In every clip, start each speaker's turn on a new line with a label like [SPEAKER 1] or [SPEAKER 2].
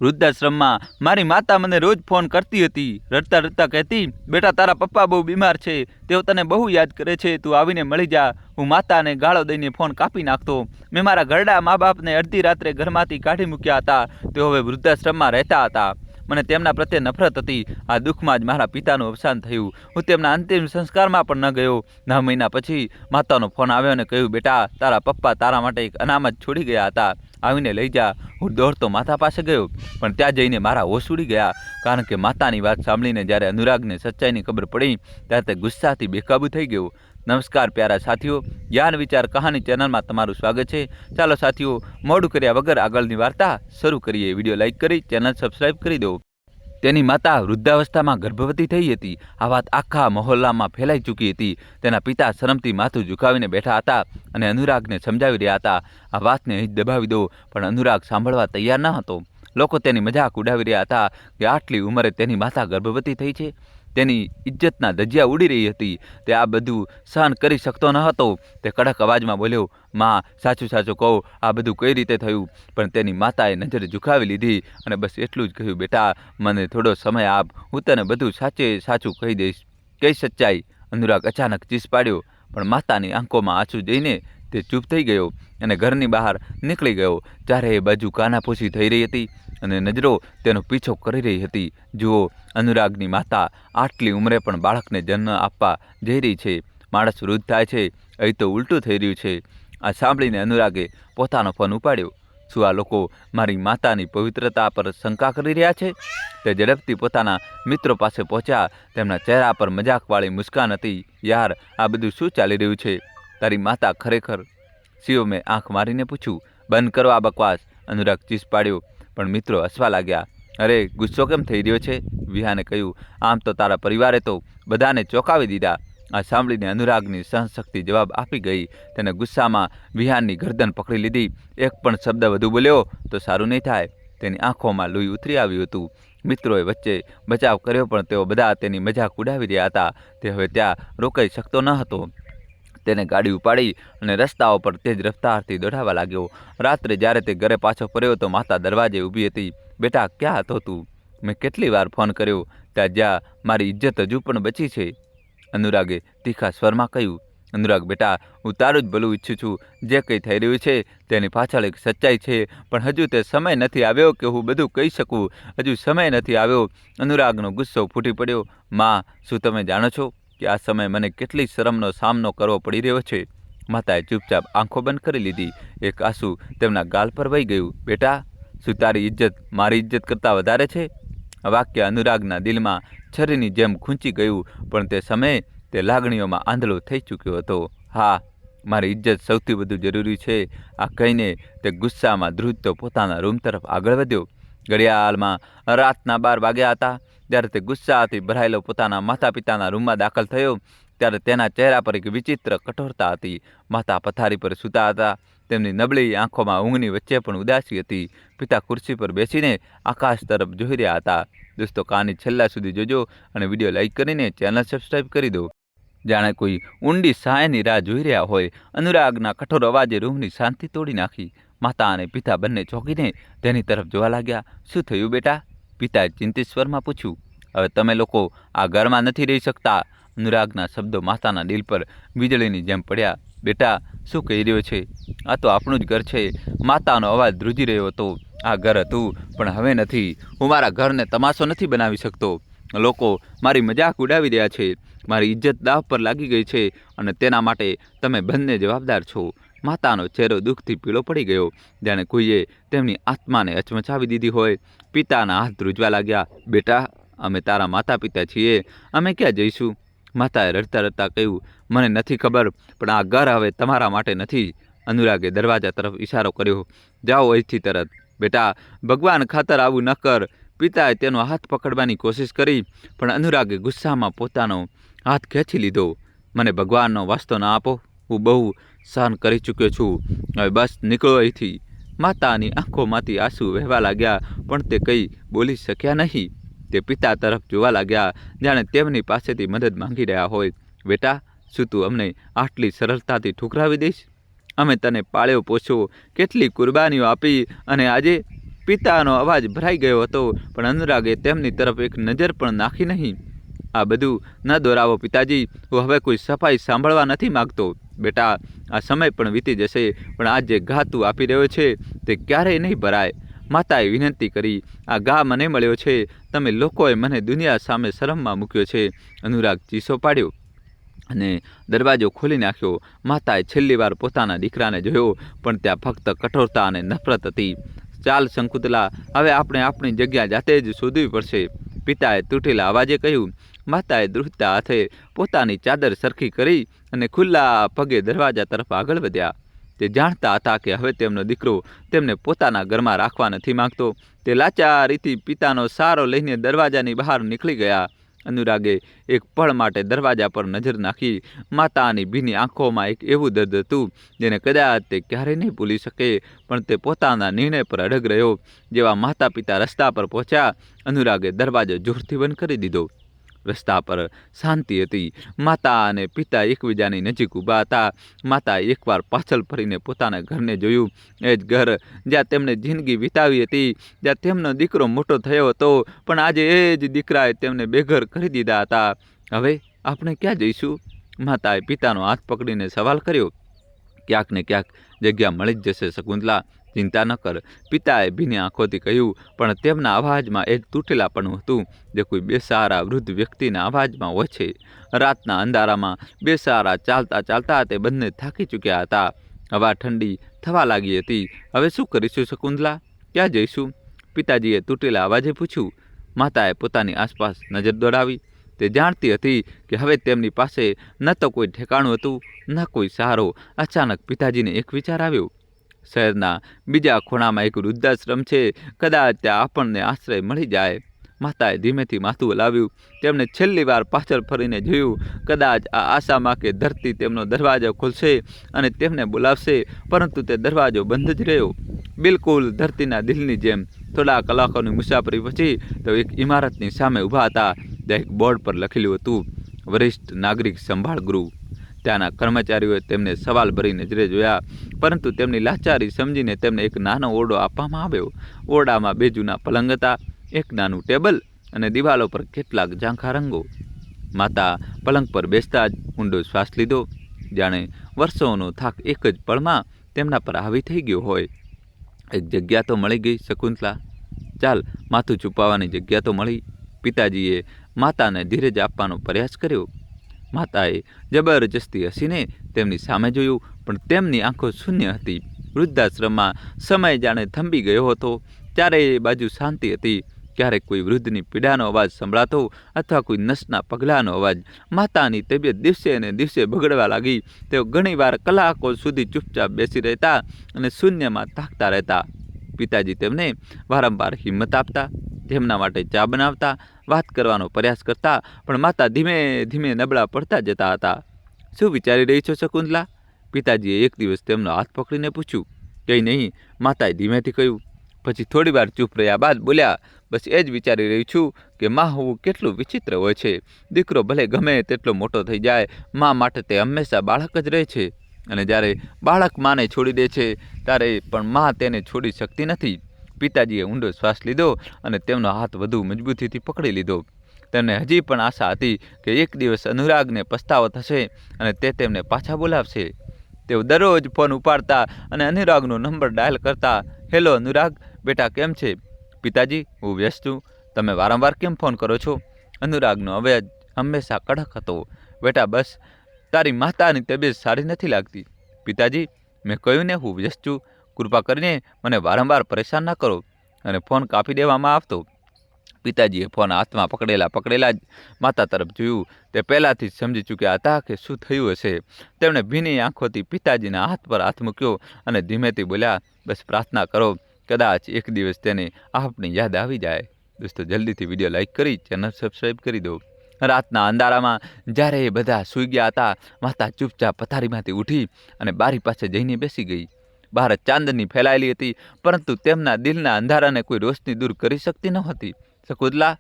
[SPEAKER 1] વૃદ્ધાશ્રમમાં મારી માતા મને રોજ ફોન કરતી હતી, રડતા રડતા કહેતી, બેટા તારા પપ્પા બહુ બીમાર છે, તેઓ તને બહુ યાદ કરે છે, તું આવીને મળી જા. હું માતાને ગાળો દઈને ફોન કાપી નાખતો. મેં મારા ઘરડા મા બાપને અડધી રાત્રે ઘરમાંથી કાઢી મૂક્યા હતા. તેઓ હવે વૃદ્ધાશ્રમમાં રહેતા હતા. મને તેમના પ્રત્યે નફરત હતી. આ દુઃખમાં જ મારા પિતાનું અવસાન થયું. હું તેમના અંતિમ સંસ્કારમાં પણ ન ગયો. 9 મહિના પછી માતાનો ફોન આવ્યો અને કહ્યું, બેટા તારા પપ્પા તારા માટે એક અનામત છોડી ગયા હતા, આવીને લઈ જા. હું દોડતો માતા પાસે ગયો, પણ ત્યાં જઈને મારા હોશ ઉડી ગયા, કારણ કે માતાની વાત સાંભળીને જ્યારે અનુરાગને સચ્ચાઈની ખબર પડી ત્યારે તે ગુસ્સાથી બેકાબૂ થઈ ગયો. નમસ્કાર પ્યારા સાથીઓ, જ્ઞાન વિચાર કહાની ચેનલમાં તમારું સ્વાગત છે. ચાલો સાથીઓ, મોડું કર્યા વગર આગળની વાર્તા શરૂ કરીએ. વિડીયો લાઇક કરી ચેનલ સબસ્ક્રાઈબ કરી દો. તેની માતા વૃદ્ધાવસ્થામાં ગર્ભવતી થઈ હતી. આ વાત આખા મહોલ્લામાં ફેલાઈ ચૂકી હતી. તેના પિતા શરમથી માથું ઝુકાવીને બેઠા હતા અને અનુરાગને સમજાવી રહ્યા હતા. આ વાતને અહીં દબાવી દો, પણ અનુરાગ સાંભળવા તૈયાર ન હતો. લોકો તેની મજાક ઉડાવી રહ્યા હતા કે આટલી ઉંમરે તેની માતા ગર્ભવતી થઈ છે. તેની ઇજ્જતના ધજિયા ઉડી રહી હતી. તે આ બધું સહન કરી શકતો ન હતો. તે કડક અવાજમાં બોલ્યો, માં સાચું સાચું કહો, આ બધું કઈ રીતે થયું? પણ તેની માતાએ નજર ઝુકાવી લીધી અને બસ એટલું જ કહ્યું, બેટા મને થોડો સમય આપ, હું તને બધું સાચે સાચું કહી દઈશ. કઈ સચ્ચાઈ? અનુરાગ અચાનક ચીસ પાડ્યો, પણ માતાની આંખોમાં આંસુ જઈને તે ચૂપ થઈ ગયો અને ઘરની બહાર નીકળી ગયો. જ્યારે એ બાજુ કાનાફૂસી થઈ રહી હતી અને નજરો તેનો પીછો કરી રહી હતી. જુઓ, અનુરાગની માતા આટલી ઉંમરે પણ બાળકને જન્મ આપવા જઈ રહી છે. માણસ વૃદ્ધ થાય છે, અહીં તો ઉલટું થઈ રહ્યું છે. આ સાંભળીને અનુરાગે પોતાનો ફોન ઉપાડ્યો. શું આ લોકો મારી માતાની પવિત્રતા પર શંકા કરી રહ્યા છે? તે ઝડપથી પોતાના મિત્રો પાસે પહોંચ્યા. તેમના ચહેરા પર મજાકવાળી મુસ્કાન હતી. યાર, આ બધું શું ચાલી રહ્યું છે? તારી માતા ખરેખર? શિવમે આંખ મારીને પૂછ્યું. બંધ કરો આ બકવાસ, અનુરાગ ચીસ પાડ્યો. પણ મિત્રો હસવા લાગ્યા. અરે ગુસ્સો કેમ થઈ રહ્યો છે? વિહાને કહ્યું. આમ તો તારા પરિવારે તો બધાને ચોંકાવી દીધા. આ સાંભળીને અનુરાગની સહનશક્તિ જવાબ આપી ગઈ. તેને ગુસ્સામાં વિહાનની ગરદન પકડી લીધી. એક પણ શબ્દ વધુ બોલ્યો તો સારું નહીં થાય. તેની આંખોમાં લોહી ઉતરી આવ્યું હતું. મિત્રોએ વચ્ચે બચાવ કર્યો, પણ તેઓ બધા તેની મજાક ઉડાવી રહ્યા હતા. તે હવે ત્યાં રોકાઈ શકતો ન હતો. તેને ગાડી ઉપાડી અને રસ્તાઓ પર તેજ રફતારથી દોડાવવા લાગ્યો. રાત્રે જ્યારે તે ઘરે પાછો ફર્યો તો માતા દરવાજે ઊભી હતી. બેટા ક્યાં હતો તું? મેં કેટલી વાર ફોન કર્યો, ત્યાં જ્યાં મારી ઇજ્જત હજુ પણ બચી છે, અનુરાગે તીખા સ્વરમાં કહ્યું. અનુરાગ, બેટા હું તારું જ ભલું ઈચ્છું છું. જે કંઈ થઈ રહ્યું છે તેની પાછળ એક સચ્ચાઈ છે, પણ હજુ તે સમય નથી આવ્યો કે હું બધું કહી શકું. હજુ સમય નથી આવ્યો. અનુરાગનો ગુસ્સો ફૂટી પડ્યો. માં, શું તમે જાણો છો કે આ સમયે મને કેટલી શરમનો સામનો કરવો પડી રહ્યો છે? માતાએ ચૂપચાપ આંખો બંધ કરી લીધી. એક આંસુ તેમના ગાલ પર વહી ગયું. બેટા, શું તારી ઇજ્જત મારી ઇજ્જત કરતાં વધારે છે? આ વાક્ય અનુરાગના દિલમાં છરીની જેમ ખૂંચી ગયું, પણ તે સમયે તે લાગણીઓમાં આંધળો થઈ ચૂક્યો હતો. હા, મારી ઇજ્જત સૌથી વધુ જરૂરી છે. આ કહીને તે ગુસ્સામાં ધ્રુજતો પોતાના રૂમ તરફ આગળ વધ્યો. ઘડિયાળમાં રાતના 12 વાગ્યા હતા. જ્યારે તે ગુસ્સાથી ભરાયેલો પોતાના માતા પિતાના રૂમમાં દાખલ થયો ત્યારે તેના ચહેરા પર એક વિચિત્ર કઠોરતા હતી. માતા પથારી પર સૂતા હતા. તેમની નબળી આંખોમાં ઊંઘની વચ્ચે પણ ઉદાસી હતી. પિતા ખુરશી પર બેસીને આકાશ તરફ જોઈ રહ્યા હતા. દોસ્તો, કહાની છેલ્લા સુધી જોજો અને વિડીયો લાઇક કરીને ચેનલ સબસ્ક્રાઈબ કરી દો. જાણે કોઈ ઊંડી સહાયની રાહ જોઈ રહ્યા હોય. અનુરાગના કઠોર અવાજે રૂમની શાંતિ તોડી નાખી. માતા અને પિતા બંને ચોંકીને તેની તરફ જોવા લાગ્યા. શું થયું બેટા? પિતાએ ચિંતિત સ્વરમાં પૂછ્યું. હવે તમે લોકો આ ઘરમાં નથી રહી શકતા. અનુરાગના શબ્દો માતાના દિલ પર વીજળીની જેમ પડ્યા. બેટા, શું કહી રહ્યો છે? આ તો આપણું જ ઘર છે. માતાનો અવાજ ધ્રુજી રહ્યો હતો. આ ઘર હતું, પણ હવે નથી. હું મારા ઘરને તમાશો નથી બનાવી શકતો. લોકો મારી મજાક ઉડાવી રહ્યા છે. મારી ઇજ્જત દાવ પર લાગી ગઈ છે અને તેના માટે તમે બંને જવાબદાર છો. માતાનો ચહેરો દુઃખથી પીળો પડી ગયો, જાણે કોઈએ તેમની આત્માને હચમચાવી દીધી હોય. પિતાના હાથ ધ્રુજવા લાગ્યા. બેટા, અમે તારા માતા પિતા છીએ. અમે ક્યાં જઈશું? માતાએ રડતા રડતા કહ્યું. મને નથી ખબર, પણ આ ઘર હવે તમારા માટે નથી. અનુરાગે દરવાજા તરફ ઇશારો કર્યો. જાઓ અહીંથી તરત. બેટા, ભગવાન ખાતર આવું ન કર. પિતાએ તેનો હાથ પકડવાની કોશિશ કરી, પણ અનુરાગે ગુસ્સામાં પોતાનો હાથ ખેંચી લીધો. મને ભગવાનનો વાસ્તો ના આપો. હું બહુ સહન કરી ચૂક્યો છું. હવે બસ નીકળો અહીંથી. માતાની આંખોમાંથી આંસુ વહેવા લાગ્યા, પણ તે કંઈ બોલી શક્યા નહીં. તે પિતા તરફ જોવા લાગ્યા, જાણે તેમની પાસેથી મદદ માંગી રહ્યા હોય. બેટા, શું તું અમને આટલી સરળતાથી ઠુકરાવી દઈશ? અમે તને પાળ્યો પોસ્યો, કેટલી કુરબાનીઓ આપી, અને આજે? પિતાનો અવાજ ભરાઈ ગયો હતો, પણ અનુરાગે તેમની તરફ એક નજર પણ નાખી નહીં. આ બધું ન દોરાવો પિતાજી, હું હવે કોઈ સફાઈ સાંભળવા નથી માગતો. બેટા, આ સમય પણ વીતી જશે, પણ આ જે ઘા તું આપી રહ્યો છે તે ક્યારેય નહીં ભરાય. માતાએ વિનંતી કરી, આ ઘા મને મળ્યો છે, તમે લોકોએ મને દુનિયા સામે શરમમાં મૂક્યો છે. અનુરાગ ચીસો પાડ્યો અને દરવાજો ખોલી નાખ્યો. માતાએ છેલ્લી વાર પોતાના દીકરાને જોયો, પણ ત્યાં ફક્ત કઠોરતા અને નફરત હતી. ચાલ શંકુતલા, હવે આપણે આપણી જગ્યા જાતે જ શોધવી પડશે, પિતાએ તૂટેલા અવાજે કહ્યું. માતાએ ધ્રુજતા હાથે પોતાની ચાદર સરખી કરી અને ખુલ્લા પગે દરવાજા તરફ આગળ વધ્યા. તે જાણતા હતા કે હવે તેમનો દીકરો તેમને પોતાના ઘરમાં રાખવા નથી માંગતો. તે લાચારીથી પિતાનો સહારો લઈને દરવાજાની બહાર નીકળી ગયા. અનુરાગે એક પળ માટે દરવાજા પર નજર નાખી. માતાની ભીની આંખોમાં એક એવું દર્દ હતું જેને કદાચ તે ક્યારેય નહીં ભૂલી શકે, પણ તે પોતાના નિર્ણય પર અડગ રહ્યો. જેવા માતા પિતા રસ્તા પર પહોંચ્યા, અનુરાગે દરવાજો જોરથી બંધ કરી દીધો. રસ્તા પર શાંતિ હતી. માતા અને પિતા એકબીજાની નજીક ઊભા હતા. માતાએ એકવાર પાછળ ફરીને પોતાના ઘરને જોયું, એ જ ઘર જ્યાં તેમણે જિંદગી વિતાવી હતી, જ્યાં તેમનો દીકરો મોટો થયો હતો, પણ આજે એ જ દીકરાએ તેમને બેઘર કરી દીધા હતા. હવે આપણે ક્યાં જઈશું? માતાએ પિતાનો હાથ પકડીને સવાલ કર્યો. ક્યાંક ને ક્યાંક જગ્યા મળી જ જશે શકુંતલા, ચિંતા ન કર, પિતાએ ભીની આંખોથી કહ્યું. પણ તેમના અવાજમાં એક તૂટેલાપણું હતું જે કોઈ બેસહારા વૃદ્ધ વ્યક્તિના અવાજમાં હોય છે. રાતના અંધારામાં બેસહારા ચાલતા ચાલતા તે બંને થાકી ચૂક્યા હતા. હવા ઠંડી થવા લાગી હતી. હવે શું કરીશું શકુંતલા, ક્યાં જઈશું? પિતાજીએ તૂટેલા અવાજે પૂછ્યું. માતાએ પોતાની આસપાસ નજર દોડાવી. તે જાણતી હતી કે હવે તેમની પાસે ન તો કોઈ ઠેકાણું હતું, ન કોઈ સહારો. અચાનક પિતાજીને એક વિચાર આવ્યો. શહેરના બીજા ખૂણામાં એક વૃદ્ધાશ્રમ છે, કદાચ ત્યાં આપણને આશ્રય મળી જાય. માતાએ ધીમેથી માથું હલાવ્યું. તેમણે છેલ્લી વાર પાછળ ફરીને જોયું. કદાચ આ આશામાં કે ધરતી તેમનો દરવાજો ખોલશે અને તેમને બોલાવશે, પરંતુ તે દરવાજો બંધ જ રહ્યો. બિલકુલ ધરતીના દિલની જેમ. થોડા કલાકોની મુસાફરી પછી તો એક ઇમારતની સામે ઊભા હતા. ત્યાં એક બોર્ડ પર લખેલું હતું, વરિષ્ઠ નાગરિક સંભાળ ગૃહ. ત્યાંના કર્મચારીઓએ તેમને સવાલ ભરી નજરે જોયા, પરંતુ તેમની લાચારી સમજીને તેમને એક નાનો ઓરડો આપવામાં આવ્યો. ઓરડામાં 2 જૂના પલંગ હતા, એક નાનું ટેબલ અને દિવાલો પર કેટલાક ઝાંખા રંગો. માતા પલંગ પર બેસતા જ ઊંડો શ્વાસ લીધો, જાણે વર્ષોનો થાક એક જ પળમાં તેમના પર હાવી થઈ ગયો હોય. એક જગ્યા તો મળી ગઈ શકુંતલા, ચાલ માથું છુપાવવાની જગ્યા તો મળી. પિતાજીએ માતાને ધીરજ આપવાનો પ્રયાસ કર્યો. માતાએ જબરજસ્તી હસીને તેમની સામે જોયું, પણ તેમની આંખો શૂન્ય હતી. વૃદ્ધાશ્રમમાં સમય જાણે થંભી ગયો હતો. ચારેય બાજુ શાંતિ હતી. ક્યારેક કોઈ વૃદ્ધની પીડાનો અવાજ સંભળાતો અથવા કોઈ નસના પગલાંનો અવાજ. માતાની તબિયત દિવસે ને દિવસે બગડવા લાગી. તેઓ ઘણીવાર કલાકો સુધી ચૂપચાપ બેસી રહેતા અને શૂન્યમાં તાકતા રહેતા. પિતાજી તેમને વારંવાર હિંમત આપતા, તેમના માટે ચા બનાવતા, વાત કરવાનો પ્રયાસ કરતા, પણ માતા ધીમે ધીમે નબળા પડતા જતા હતા. શું વિચારી રહી છો શકુંતલા? પિતાજીએ એક દિવસ તેમનો હાથ પકડીને પૂછ્યું. કંઈ નહીં, માતાએ ધીમેથી કહ્યું. પછી થોડીવાર ચૂપ રહ્યા બાદ બોલ્યા, બસ એ જ વિચારી રહી છું કે માં હોવું કેટલું વિચિત્ર હોય છે. દીકરો ભલે ગમે તેટલો મોટો થઈ જાય, માં માટે તે હંમેશા બાળક જ રહે છે, અને જ્યારે બાળક માને છોડી દે છે ત્યારે પણ માં તેને છોડી શકતી નથી. પિતાજીએ ઊંડો શ્વાસ લીધો અને તેમનો હાથ વધુ મજબૂતીથી પકડી લીધો. તેમને હજી પણ આશા હતી કે એક દિવસ અનુરાગને પસ્તાવો થશે અને તે તેમને પાછા બોલાવશે. તેઓ દરરોજ ફોન ઉપાડતા અને અનુરાગનો નંબર ડાયલ કરતા. હેલો અનુરાગ, બેટા કેમ છે? પિતાજી, હું વ્યસ્ત છું, તમે વારંવાર કેમ ફોન કરો છો? અનુરાગનો અવાજ હંમેશા કડક હતો. બેટા બસ તારી માતાની તબિયત સારી નથી લાગતી. પિતાજી, મેં કહ્યું ને હું વ્યસ્ત છું, કૃપા કરીને મને વારંવાર પરેશાન ન કરો. અને ફોન કાપી દેવામાં આવતો. પિતાજીએ ફોન હાથમાં પકડેલા જ માતા તરફ જોયું. તે પહેલાંથી જ સમજી ચૂક્યા હતા કે શું થયું હશે. તેમણે ભીની આંખોથી પિતાજીના હાથ પર હાથ મૂક્યો અને ધીમેથી બોલ્યા, બસ પ્રાર્થના કરો, કદાચ એક દિવસ તેને આપની યાદ આવી જાય. દોસ્તો, જલ્દીથી વિડીયો લાઇક કરી ચેનલ સબસ્ક્રાઈબ કરી દો. રાતના અંધારામાં જ્યારે એ બધા સૂઈ ગયા હતા, માતા ચૂપચાપ પથારીમાંથી ઉઠી અને બારી પાસે જઈને બેસી ગઈ. બહાર ચાંદની ફેલાયેલી હતી, પરંતુ તેમના દિલના અંધારાને કોઈ રોશની દૂર કરી શકતી નહોતી. શકુંતલા,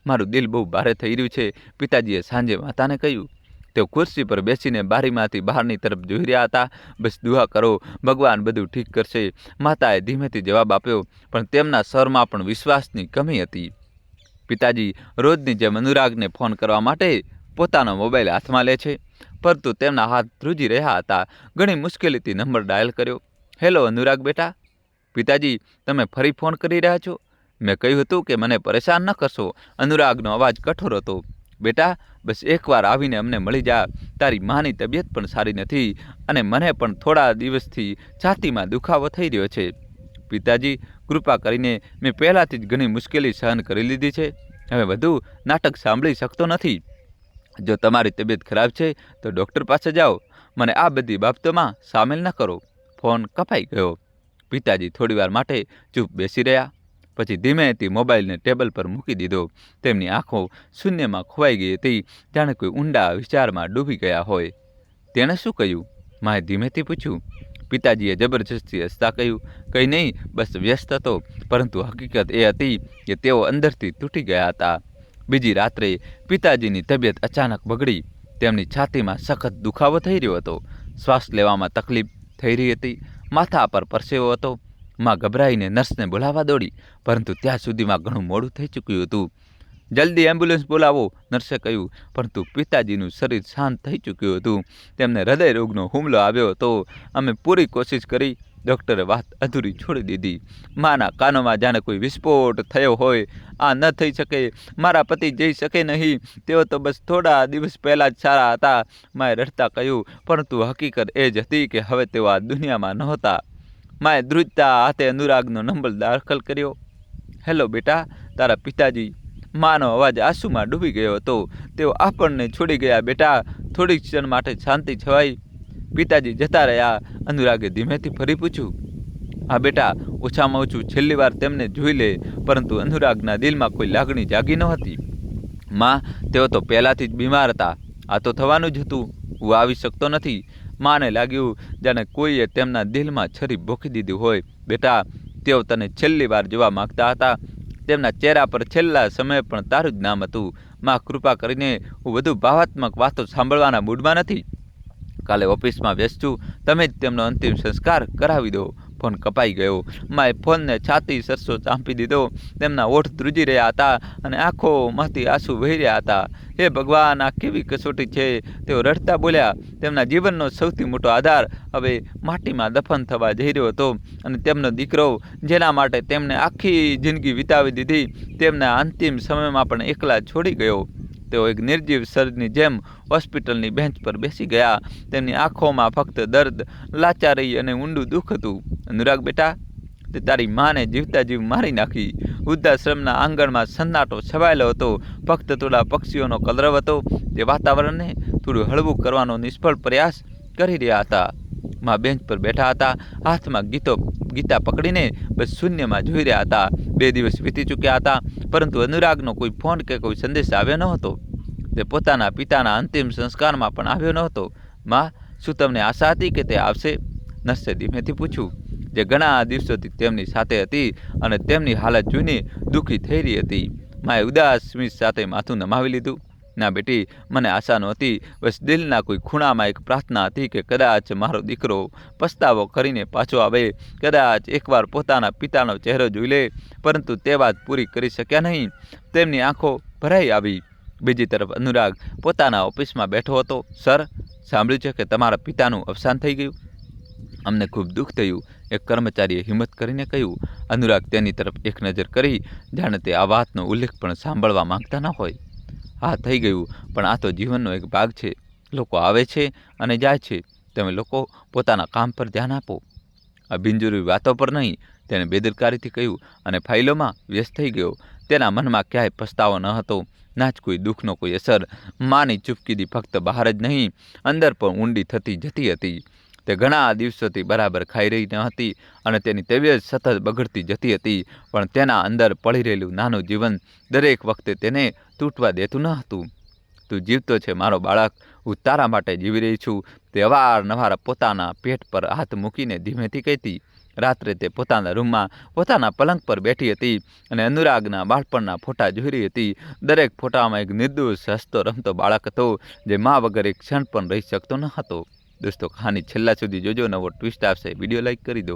[SPEAKER 1] મારું દિલ બહુ ભારે થઈ રહ્યું છે, પિતાજીએ સાંજે માતાને કહ્યું. તેઓ ખુરશી પર બેસીને બારીમાંથી બહારની તરફ જોઈ રહ્યા હતા. બસ દુઆ કરો, ભગવાન બધું ઠીક કરશે, માતાએ ધીમેથી જવાબ આપ્યો, પણ તેમના સ્વરમાં પણ વિશ્વાસની કમી હતી. પિતાજી રોજની જેમ અનુરાગને ફોન કરવા માટે પોતાનો મોબાઈલ હાથમાં લે છે, પરંતુ તેમના હાથ ધ્રુજી રહ્યા હતા. ઘણી મુશ્કેલીથી નંબર ડાયલ કર્યો. હેલો અનુરાગ બેટા. પિતાજી, તમે ફરી ફોન કરી રહ્યા છો? મેં કહ્યું હતું કે મને પરેશાન ન કરશો. અનુરાગનો અવાજ કઠોર હતો. બેટા, બસ એકવાર આવીને અમને મળી જા. તારી માની તબિયત પણ સારી નથી અને મને પણ થોડા દિવસથી છાતીમાં દુખાવો થઈ રહ્યો છે. પિતાજી, કૃપા કરીને મેં પહેલાંથી જ ઘણી મુશ્કેલી સહન કરી લીધી છે. હવે વધુ નાટક સાંભળી શકતો નથી. જો તમારી તબિયત ખરાબ છે તો ડૉક્ટર પાસે જાઓ. મને આ બધી બાબતોમાં સામેલ ન કરો. ફોન કપાઈ ગયો. પિતાજી થોડીવાર માટે ચૂપ બેસી રહ્યા. પછી ધીમેથી મોબાઈલને ટેબલ પર મૂકી દીધો. તેમની આંખો શૂન્યમાં ખોવાઈ ગઈ હતી, જાણે કોઈ ઊંડા વિચારમાં ડૂબી ગયા હોય. તેણે શું કહ્યું? માએ ધીમેથી પૂછ્યું. પિતાજીએ જબરજસ્તી હસતા કહ્યું, કંઈ નહીં, બસ વ્યસ્ત હતો. પરંતુ હકીકત એ હતી કે તેઓ અંદરથી તૂટી ગયા હતા. બીજી રાત્રે પિતાજીની તબિયત અચાનક બગડી. તેમની છાતીમાં સખત દુખાવો થઈ રહ્યો હતો. શ્વાસ લેવામાં તકલીફ થઈ રહી હતી. માથા પર પરસેવો હતો. માં ગભરાઈને નર્સને બોલાવવા દોડી, પરંતુ ત્યાં સુધીમાં ઘણું મોડું થઈ ચૂક્યું હતું. જલ્દી એમ્બ્યુલન્સ બોલાવો, નર્સે કહ્યું, પરંતુ પિતાજીનું શરીર શાંત થઈ ચૂક્યું હતું. તેમને હૃદય રોગનો હુમલો આવ્યો હતો. અમે પૂરી કોશિશ કરી. ડૉક્ટરે વાત અધૂરી છોડી દીધી. માના કાનોમાં જાણે કોઈ વિસ્ફોટ થયો હોય. આ ન થઈ શકે. મારા પતિ જઈ શકે નહીં. તેઓ તો બસ થોડા દિવસ પહેલાં જ સારા હતા. માએ રડતા કહ્યું, પરંતુ હકીકત એ જ હતી કે હવે તેઓ આ દુનિયામાં નહોતા. માએ ધ્રુજતા હાથે અનુરાગનો નંબર દાખલ કર્યો. હેલો બેટા, તારા પિતાજી. માનો અવાજ આંસુમાં ડૂબી ગયો હતો. તેઓ આપણને છોડી ગયા બેટા. થોડી ક્ષણ માટે શાંતિ છવાઈ. પિતાજી જતા રહ્યા. અનુરાગે ધીમેથી ફરી પૂછ્યું, હા બેટા, ઓછામાં ઓછું છેલ્લી વાર તેમને જોઈ લે. પરંતુ અનુરાગના દિલમાં કોઈ લાગણી જાગી નહોતી. માં, તેઓ તો પહેલાંથી જ બીમાર હતા. આ તો થવાનું જ હતું. હું આવી શકતો નથી. માને લાગ્યું જાણે કોઈએ તેમના દિલમાં છરી ભોંકી દીધી હોય. બેટા, તેઓ તને છેલ્લી વાર જોવા માગતા હતા. તેમના ચહેરા પર છેલ્લા સમયે પણ તારું જ નામ હતું. માં, કૃપા કરીને હું વધુ ભાવાત્મક વાતો સાંભળવાના મૂડમાં નથી. કાલે ઓફિસમાં વ્યસ્ત છું. તમે જ તેમનો અંતિમ સંસ્કાર કરાવી દો. ફોન કપાઈ ગયો. માએ ફોનને છાતી સરસો ચાંપી દીધો. તેમના ઓઠ ધ્રુજી રહ્યા હતા અને આંખોમાંથી આંસુ વહી રહ્યા હતા. હે ભગવાન, આ કેવી કસોટી છે! તેઓ રડતા બોલ્યા. તેમના જીવનનો સૌથી મોટો આધાર હવે માટીમાં દફન થવા જઈ રહ્યો હતો અને તેમનો દીકરો, જેના માટે તેમણે આખી જિંદગી વિતાવી દીધી, તેમના અંતિમ સમયમાં પણ એકલા છોડી ગયો. તેઓ એક નિર્જીવ સર્જની જેમ હોસ્પિટલની બેન્ચ પર બેસી ગયા. તેમની આંખોમાં ફક્ત દર્દ, લાચારી અને ઊંડું દુઃખ હતું. અનુરાગ બેટા, તે તારી માને જીવતા જીવ મારી નાખી. વૃદ્ધાશ્રમના આંગણમાં સન્નાટો છવાયેલો હતો. ફક્ત થોડા પક્ષીઓનો કલરવ હતો, જે વાતાવરણને થોડું હળવું કરવાનો નિષ્ફળ પ્રયાસ કરી રહ્યા હતા. માં બેન્ચ પર બેઠા હતા, હાથમાં ગીતા પકડીને બસ શૂન્યમાં જોઈ રહ્યા હતા. 2 દિવસ વીતી ચૂક્યા હતા, પરંતુ અનુરાગનો કોઈ ફોન કે કોઈ સંદેશ આવ્યો ન હતો. તે પોતાના પિતાના અંતિમ સંસ્કારમાં પણ આવ્યો ન હતો. માં, શું તમને આશા હતી કે તે આવશે? નર્સે ધીમેથી પૂછ્યું, જે ઘણા દિવસોથી તેમની સાથે હતી અને તેમની હાલત જોઈને દુઃખી થઈ રહી હતી. માએ ઉદાસ સ્મિત સાથે માથું નમાવી લીધું. ના બેટી, મને આશા નહોતી. બસ દિલના કોઈ ખૂણામાં એક પ્રાર્થના હતી કે કદાચ મારો દીકરો પસ્તાવો કરીને પાછો આવે, કદાચ એકવાર પોતાના પિતાનો ચહેરો જોઈ લે. પરંતુ તે વાત પૂરી કરી શક્યા નહીં. તેમની આંખો ભરાઈ આવી. બીજી તરફ અનુરાગ પોતાના ઓફિસમાં બેઠો હતો. સર, સાંભળ્યું છે કે તમારા પિતાનું અવસાન થઈ ગયું? અમને ખૂબ દુઃખ થયું, એક કર્મચારીએ હિંમત કરીને કહ્યું. અનુરાગ તેની તરફ એક નજર કરી, જાણે તે આ વાતનો ઉલ્લેખ પણ સાંભળવા માંગતા ન હોય. હા, થઈ ગયું, પણ આ તો જીવનનો એક ભાગ છે. લોકો આવે છે અને જાય છે. તમે લોકો પોતાના કામ પર ધ્યાન આપો. આ બિનજરૂરી વાતો પર નહીં, તેણે બેદરકારીથી કહ્યું અને ફાઇલોમાં વ્યસ્ત થઈ ગયો. તેના મનમાં ક્યાંય પસ્તાવો ન હતો, ના જ કોઈ દુઃખનો કોઈ અસર. માની ચૂપકીદી ફક્ત બહાર જ નહીં, અંદર પણ ઊંડી થતી જતી હતી. તે ઘણા દિવસોથી બરાબર ખાઈ રહી ન હતી અને તેની તબિયત સતત બગડતી જતી હતી. પણ તેના અંદર પડી રહેલું નાનું જીવન દરેક વખતે તેને તૂટવા દેતું ન હતું. તું જીવતો છે મારો બાળક, હું તારા માટે જીવી રહી છું, તે અવારનવાર પોતાના પેટ પર હાથ મૂકીને ધીમેથી કહેતી. રાત્રે તે પોતાના રૂમમાં પોતાના પલંગ પર બેઠી હતી અને અનુરાગના બાળપણના ફોટા જોઈ રહી હતી. દરેક ફોટામાં એક નિર્દોષ હસતો રમતો બાળક હતો, જે મા વગર એક ક્ષણ પણ રહી શકતો ન હતો. દોસ્તો, કહાની છેલ્લા સુધી જોજો, નવો ટ્વિસ્ટ આવશે. વિડીયો લાઈક કરી દો.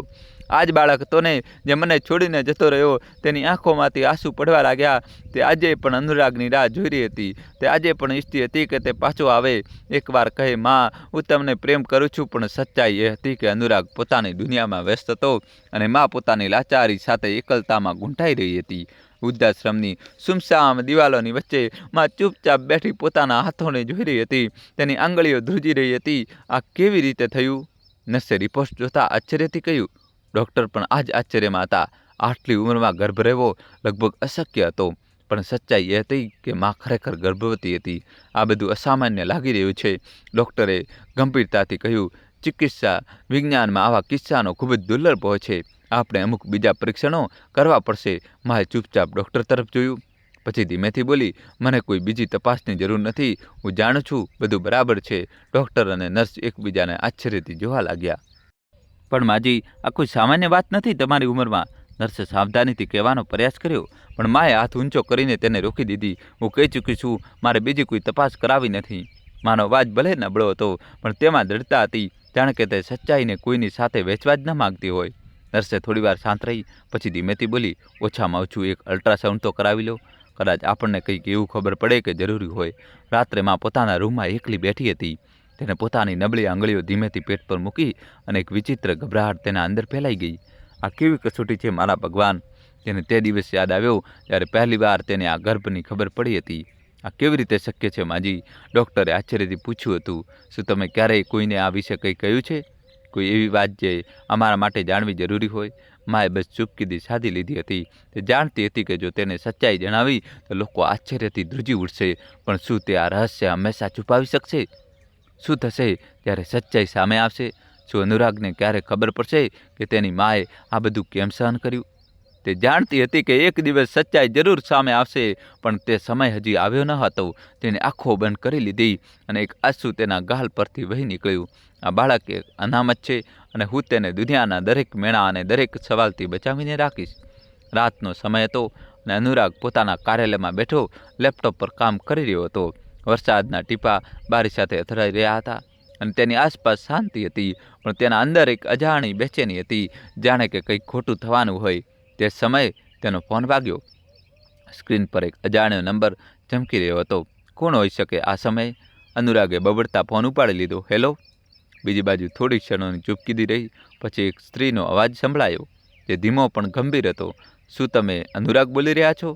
[SPEAKER 1] આ જ બાળક હતો ને જે મને છોડીને જતો રહ્યો. તેની આંખોમાંથી આંસુ પડવા લાગ્યા. તે આજે પણ અનુરાગની રાહ જોઈ રહી હતી. તે આજે પણ ઈચ્છતી હતી કે તે પાછો આવે, એકવાર કહે, માં, હું તમને પ્રેમ કરું છું. પણ સચ્ચાઈ એ હતી કે અનુરાગ પોતાની દુનિયામાં વ્યસ્ત હતો અને માં પોતાની લાચારી સાથે એકલતામાં ગૂંટાઈ રહી હતી. વૃદ્ધાશ્રમની સુમસામ દિવાલોની વચ્ચે માં ચૂપચાપ બેઠી પોતાના હાથોને જોઈ રહી હતી. તેની આંગળીઓ ધ્રુજી રહી હતી. આ કેવી રીતે થયું? નર્સે રિપોર્ટ જોતા આશ્ચર્યથી કહ્યું. ડૉક્ટર પણ આ જ આશ્ચર્યમાં હતા. આટલી ઉંમરમાં ગર્ભ રહેવો લગભગ અશક્ય હતો. પણ સચ્ચાઈ એ હતી કે માં ખરેખર ગર્ભવતી હતી. આ બધું અસામાન્ય લાગી રહ્યું છે, ડૉક્ટરે ગંભીરતાથી કહ્યું. ચિકિત્સા વિજ્ઞાનમાં આવા કિસ્સાનો ખૂબ જ દુર્લભ હોય છે. આપણે અમુક બીજા પરીક્ષણો કરવા પડશે. માએ ચૂપચાપ ડૉક્ટર તરફ જોયું. પછી ધીમેથી બોલી, મને કોઈ બીજી તપાસની જરૂર નથી. હું જાણું છું બધું બરાબર છે. ડૉક્ટર અને નર્સ એકબીજાને આશ્ચર્યથી જોવા લાગ્યા. પણ માજી, આ કોઈ સામાન્ય વાત નથી તમારી ઉંમરમાં, નર્સે સાવધાનીથી કહેવાનો પ્રયાસ કર્યો. પણ માએ હાથ ઊંચો કરીને તેને રોકી દીધી. હું કહી ચૂકી છું, મારે બીજી કોઈ તપાસ કરાવી નથી. માનો અવાજ ભલે નબળો હતો, પણ તેમાં દૃઢતા હતી, જાણે કે તે સચ્ચાઈને કોઈની સાથે વહેંચવા જ ન માગતી હોય. નર્સે થોડીવાર શાંત રહી. પછી ધીમેથી બોલી, ઓછામાં ઓછું એક અલ્ટ્રાસાઉન્ડ તો કરાવી લો. કદાચ આપણને કંઈક એવું ખબર પડે કે જરૂરી હોય. રાત્રે માં પોતાના રૂમમાં એકલી બેઠી હતી. તેને પોતાની નબળી આંગળીઓ ધીમેથી પેટ પર મૂકી અને એક વિચિત્ર ગભરાહટ તેના અંદર ફેલાઈ ગઈ. આ કેવી કસોટી છે મારા ભગવાન! તેને તે દિવસ યાદ આવ્યો જ્યારે પહેલીવાર તેને આ ગર્ભની ખબર પડી હતી. આ કેવી રીતે શક્ય છે માજી? ડૉક્ટરે આશ્ચર્યથી પૂછ્યું હતું. શું તમે ક્યારેય કોઈને આ વિશે કંઈ કહ્યું છે? કોઈ એવી વાત જે અમારા માટે જાણવી જરૂરી હોય? માએ બસ ચૂપકીદી સાધી લીધી હતી. તે જાણતી હતી કે જો તેને સચ્ચાઈ જણાવી તો લોકો આશ્ચર્યથી ધ્રુજી ઉઠશે. પણ શું તે આ રહસ્ય હંમેશા છુપાવી શકશે? શું થશે જ્યારે સચ્ચાઈ સામે આવશે? શું અનુરાગને ક્યારે ખબર પડશે કે તેની માએ આ બધું કેમ સહન કર્યું? તે જાણતી હતી કે એક દિવસ સચ્ચાઈ જરૂર સામે આવશે, પણ તે સમય હજી આવ્યો ન હતો. તેણે આંખો બંધ કરી લીધી અને એક આંસુ તેના ગાલ પરથી વહી નીકળ્યું. આ બાળક એક અનામત છે અને હું તેને દુનિયાના દરેક મેણા અને દરેક સવાલથી બચાવીને રાખીશ. રાતનો સમય હતો અને અનુરાગ પોતાના કાર્યાલયમાં બેઠો લેપટોપ પર કામ કરી રહ્યો હતો. વરસાદના ટીપા બારી સાથે અથડાઈ રહ્યા હતા અને તેની આસપાસ શાંતિ હતી, પણ તેના અંદર એક અજાણી બેચેની હતી, જાણે કે કંઈક ખોટું થવાનું હોય. તે સમયે તેનો ફોન વાગ્યો. સ્ક્રીન પર એક અજાણ્યો નંબર ચમકી રહ્યો હતો. કોણ હોઈ શકે આ સમયે? અનુરાગે બબડતા ફોન ઉપાડી લીધો. હેલો. બીજી બાજુ થોડી ક્ષણોની ચૂપકીદી રહી. પછી એક સ્ત્રીનો અવાજ સંભળાયો, જે ધીમો પણ ગંભીર હતો. શું તમે અનુરાગ બોલી રહ્યા છો?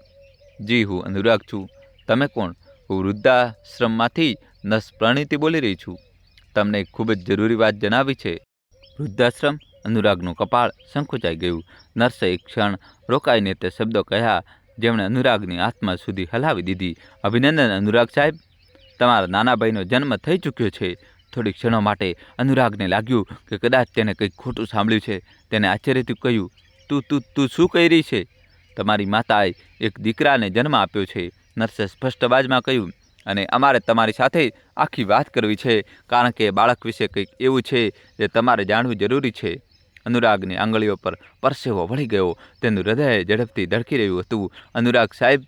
[SPEAKER 1] જી, હું અનુરાગ છું. તમે કોણ? હું વૃદ્ધાશ્રમમાંથી નર્સ પ્રણીતિ બોલી રહી છું. તમને એક ખૂબ જ જરૂરી વાત જણાવી છે. વૃદ્ધાશ્રમ? અનુરાગનું કપાળ સંકોચાઈ ગયું. નર્સે એક ક્ષણ રોકાઈને તે શબ્દો કહ્યા જેમણે અનુરાગની આત્મા સુધી હલાવી દીધી. અભિનંદન અનુરાગ સાહેબ, તમારા નાના ભાઈનો જન્મ થઈ ચૂક્યો છે. થોડી ક્ષણો માટે અનુરાગને લાગ્યું કે કદાચ તેને કંઈક ખોટું સાંભળ્યું છે. તેને આશ્ચર્યથી કહ્યું, તું શું કહી રહી છે? તમારી માતાએ એક દીકરાને જન્મ આપ્યો છે, નર્સે સ્પષ્ટ અવાજમાં કહ્યું, અને અમારે તમારી સાથે આખી વાત કરવી છે, કારણ કે બાળક વિશે કંઈક એવું છે જે તમારે જાણવું જરૂરી છે. અનુરાગની આંગળીઓ પર પરસેવો વળી ગયો. તેનું હૃદય ઝડપથી ધડકી રહ્યું હતું. અનુરાગ સાહેબ,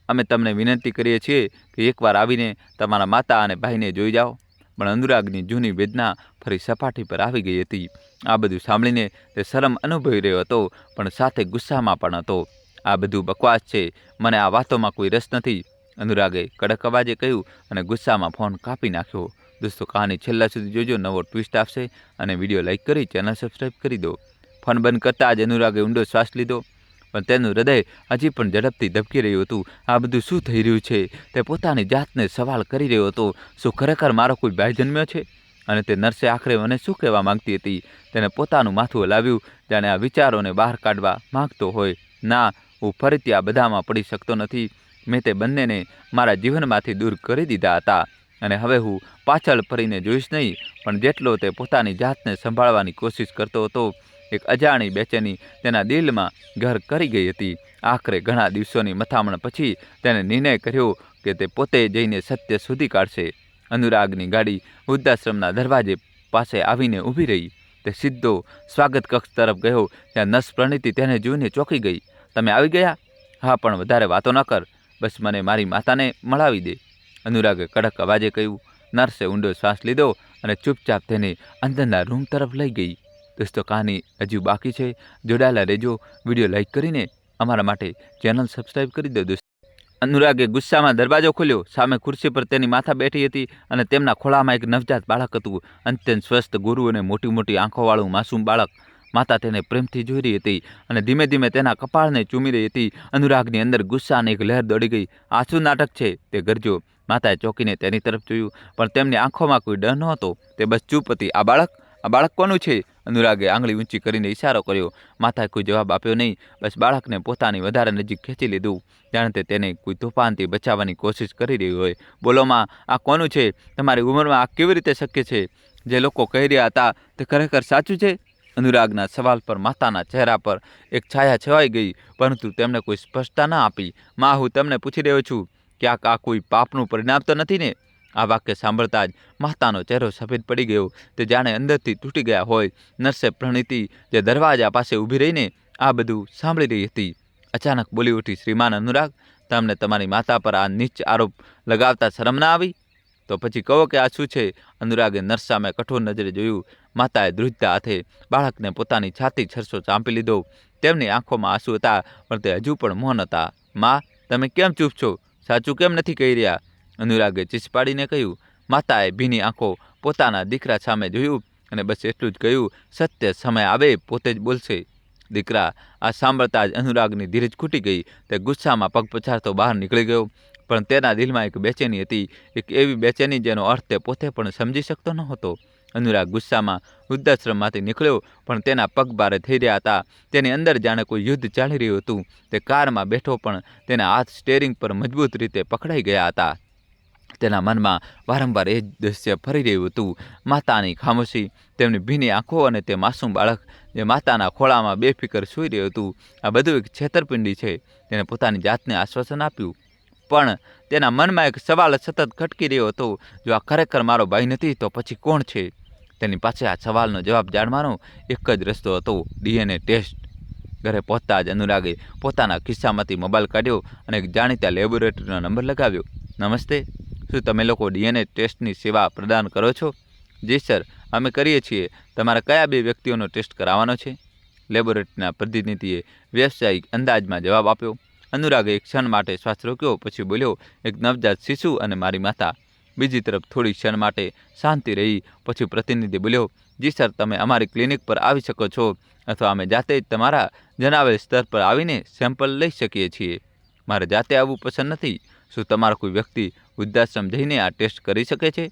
[SPEAKER 1] અમે તમને વિનંતી કરીએ છીએ કે એકવાર આવીને તમારા માતા અને ભાઈને જોઈ જાઓ. પણ અનુરાગની જૂની વેદના ફરી સપાટી પર આવી ગઈ હતી. આ બધું સાંભળીને તે શરમ અનુભવી રહ્યો હતો, પણ સાથે ગુસ્સામાં પણ હતો. આ બધું બકવાસ છે. મને આ વાતોમાં કોઈ રસ નથી, અનુરાગે કડક અવાજે કહ્યું અને ગુસ્સામાં ફોન કાપી નાખ્યો. દોસ્તો, કહાની છેલ્લા સુધી જોજો, નવો ટ્વિસ્ટ આવશે. અને વિડીયો લાઇક કરી ચેનલ સબસ્ક્રાઈબ કરી દો. ફોન બંધ કરતાં જ અનુરાગે ઊંડો શ્વાસ લીધો, પણ તેનું હૃદય હજી પણ ઝડપથી ધબકી રહ્યું હતું. આ બધું શું થઈ રહ્યું છે? તે પોતાની જાતને સવાલ કરી રહ્યો હતો. શું ખરેખર મારો કોઈ ભાઈ જન્મ્યો છે? અને તે નર્સે આખરે મને શું કહેવા માંગતી હતી? તેને પોતાનું માથું હલાવ્યું, જાણે આ વિચારોને બહાર કાઢવા માંગતો હોય. ના, હું ફરીથી આ બધામાં પડી શકતો નથી. મેં તે બંનેને મારા જીવનમાંથી દૂર કરી દીધા હતા અને હવે હું પાછળ ફરીને જોઈશ નહીં. પણ જેટલો તે પોતાની જાતને સંભાળવાની કોશિશ કરતો હતો, એક અજાણી બેચેની તેના દિલમાં ઘર કરી ગઈ હતી. આખરે ઘણા દિવસોની મથામણ પછી તેને નિર્ણય કર્યો કે તે પોતે જઈને સત્ય શોધી કાઢશે. અનુરાગની ગાડી વૃદ્ધાશ્રમના દરવાજે પાસે આવીને ઊભી રહી. તે સીધો સ્વાગત કક્ષ તરફ ગયો. ત્યાં નર્સ પ્રણીતિ તેને જોઈને ચોંકી ગઈ. તમે આવી ગયા? હા, પણ વધારે વાતો ન કર, બસ મને મારી માતાને મળાવી દે, અનુરાગે કડક અવાજે કહ્યું. નર્સે ઊંડો શ્વાસ લીધો અને ચૂપચાપ તેને અંદરના રૂમ તરફ લઈ ગઈ. દોસ્તો, કહાની હજુ બાકી છે. જોડાયેલા રહેજો. વિડીયો લાઈક કરીને અમારા માટે ચેનલ સબસ્ક્રાઈબ કરી દો. દોસ્તો, અનુરાગે ગુસ્સામાં દરવાજો ખોલ્યો. સામે ખુરશી પર તેની માતા બેઠી હતી અને તેમના ખોળામાં એક નવજાત બાળક હતું. અત્યંત સ્વસ્થ, ગોરું અને મોટી મોટી આંખોવાળું માસૂમ બાળક. માતા તેને પ્રેમથી જોઈ રહી હતી અને ધીમે ધીમે તેના કપાળને ચૂમી રહી હતી. અનુરાગની અંદર ગુસ્સાની એક લહેર દોડી ગઈ. આ શું નાટક છે? તે ગરજો. માતાએ ચોંકીને તેની તરફ જોયું, પણ તેમની આંખોમાં કોઈ ડર નહોતો. તે બસ ચૂપ હતી. આ બાળક કોનું છે? અનુરાગે આંગળી ઊંચી કરીને ઇશારો કર્યો. માતાએ કોઈ જવાબ આપ્યો નહીં. બસ બાળકને પોતાની વધારે નજીક ખેંચી લીધું, જાણે તે તેને કોઈ તોફાનથી બચાવવાની કોશિશ કરી રહી હોય. બોલો માં, આ કોનું છે? તમારી ઉંમરમાં આ કેવી રીતે શક્ય છે? જે લોકો કહી રહ્યા હતા તે ખરેખર સાચું છે? અનુરાગના સવાલ પર માતાના ચહેરા પર એક છાયા છવાઈ ગઈ, પરંતુ તેમણે કોઈ સ્પષ્ટતા ન આપી. માં, હું તમને પૂછી રહ્યો છું, ક્યાંક આ કોઈ પાપનું પરિણામ તો નથી ને? આ વાક્ય સાંભળતા જ માતાનો ચહેરો સફેદ પડી ગયો. તે જાણે અંદરથી તૂટી ગયા હોય. નર્સે પ્રણીતિ, જે દરવાજા પાસે ઊભી રહીને આ બધું સાંભળી રહી હતી, અચાનક બોલી ઉઠી. શ્રીમાન અનુરાગ, તમને તમારી માતા પર આ નીચ આરોપ લગાવતા શરમ ના આવી? તો પછી કહો કે આ શું છે? અનુરાગે નર્સ સામે કઠોર નજરે જોયું. માતાએ ધ્રુજતા હાથે બાળકને પોતાની છાતી છરસો ચાંપી લીધો. તેમની આંખોમાં આંસુ હતા, પણ તે હજુ પણ મૌન હતા. માં, તમે કેમ ચૂપ છો? સાચું કેમ નથી કહી રહ્યા? અનુરાગે ચીસ પાડીને કહ્યું. માતાએ ભીની આંખો પોતાના દીકરા સામે જોયું અને બસ એટલું જ કહ્યું, સત્ય સમય આવે પોતે જ બોલશે. દીકરા, આ સાંભળતા જ અનુરાગની ધીરજ ખૂટી ગઈ. તે ગુસ્સામાં પગ પછાડતો બહાર નીકળી ગયો, પણ તેના દિલમાં એક બેચેની હતી, એક એવી બેચેની જેનો અર્થ તે પોતે પણ સમજી શકતો નહોતો. અનુરાગ ગુસ્સામાં વૃદ્ધાશ્રમમાંથી નીકળ્યો, પણ તેના પગ ભારે થઈ રહ્યા હતા. તેની અંદર જાણે કોઈ યુદ્ધ ચાલી રહ્યું હતું. તે કારમાં બેઠો, પણ તેના હાથ સ્ટેરિંગ પર મજબૂત રીતે પકડાઈ ગયા હતા. તેના મનમાં વારંવાર એ જ દૃશ્ય ફરી રહ્યું હતું. માતાની ખામોશી, તેમની ભીની આંખો અને તે માસૂમ બાળક જે માતાના ખોળામાં બેફિકર સૂઈ રહ્યું હતું. આ બધું એક છેતરપિંડી છે. તેને પોતાની જાતને આશ્વાસન આપ્યું, પણ તેના મનમાં એક સવાલ સતત ખટકી રહ્યો હતો. જો આ ખરેખર મારો ભાઈ નથી તો પછી કોણ છે? તેની પાસે આ સવાલનો જવાબ જાણવાનો એક જ રસ્તો હતો, DNA ટેસ્ટ. ઘરે પહોંચતા જ અનુરાગે પોતાના ખિસ્સામાંથી મોબાઈલ કાઢ્યો અને એક જાણીતા લેબોરેટરીનો નંબર લગાવ્યો. નમસ્તે, શું તમે લોકો DNA ટેસ્ટની સેવા પ્રદાન કરો છો? જી સર, અમે કરીએ છીએ. તમારે કયા 2 વ્યક્તિઓનો ટેસ્ટ કરાવવાનો છે? લેબોરેટરીના પ્રતિનિધિએ વ્યવસાયિક અંદાજમાં જવાબ આપ્યો. અનુરાગે એક ક્ષણ માટે શ્વાસ રોક્યો, પછી બોલ્યો, એક નવજાત શિશુ અને મારી માતા. બીજી તરફ થોડી ક્ષણ માટે શાંતિ રહી. પછી પ્રતિનિધિ બોલ્યો, જી સર, તમે અમારી ક્લિનિક પર આવી શકો છો, અથવા અમે જાતે જ તમારા જણાવેલ સ્તર પર આવીને સેમ્પલ લઈ શકીએ છીએ. મારે જાતે આવવું પસંદ નથી. શું તમારો કોઈ વ્યક્તિ વૃદ્ધાશ્રમ જઈને આ ટેસ્ટ કરી શકે છે?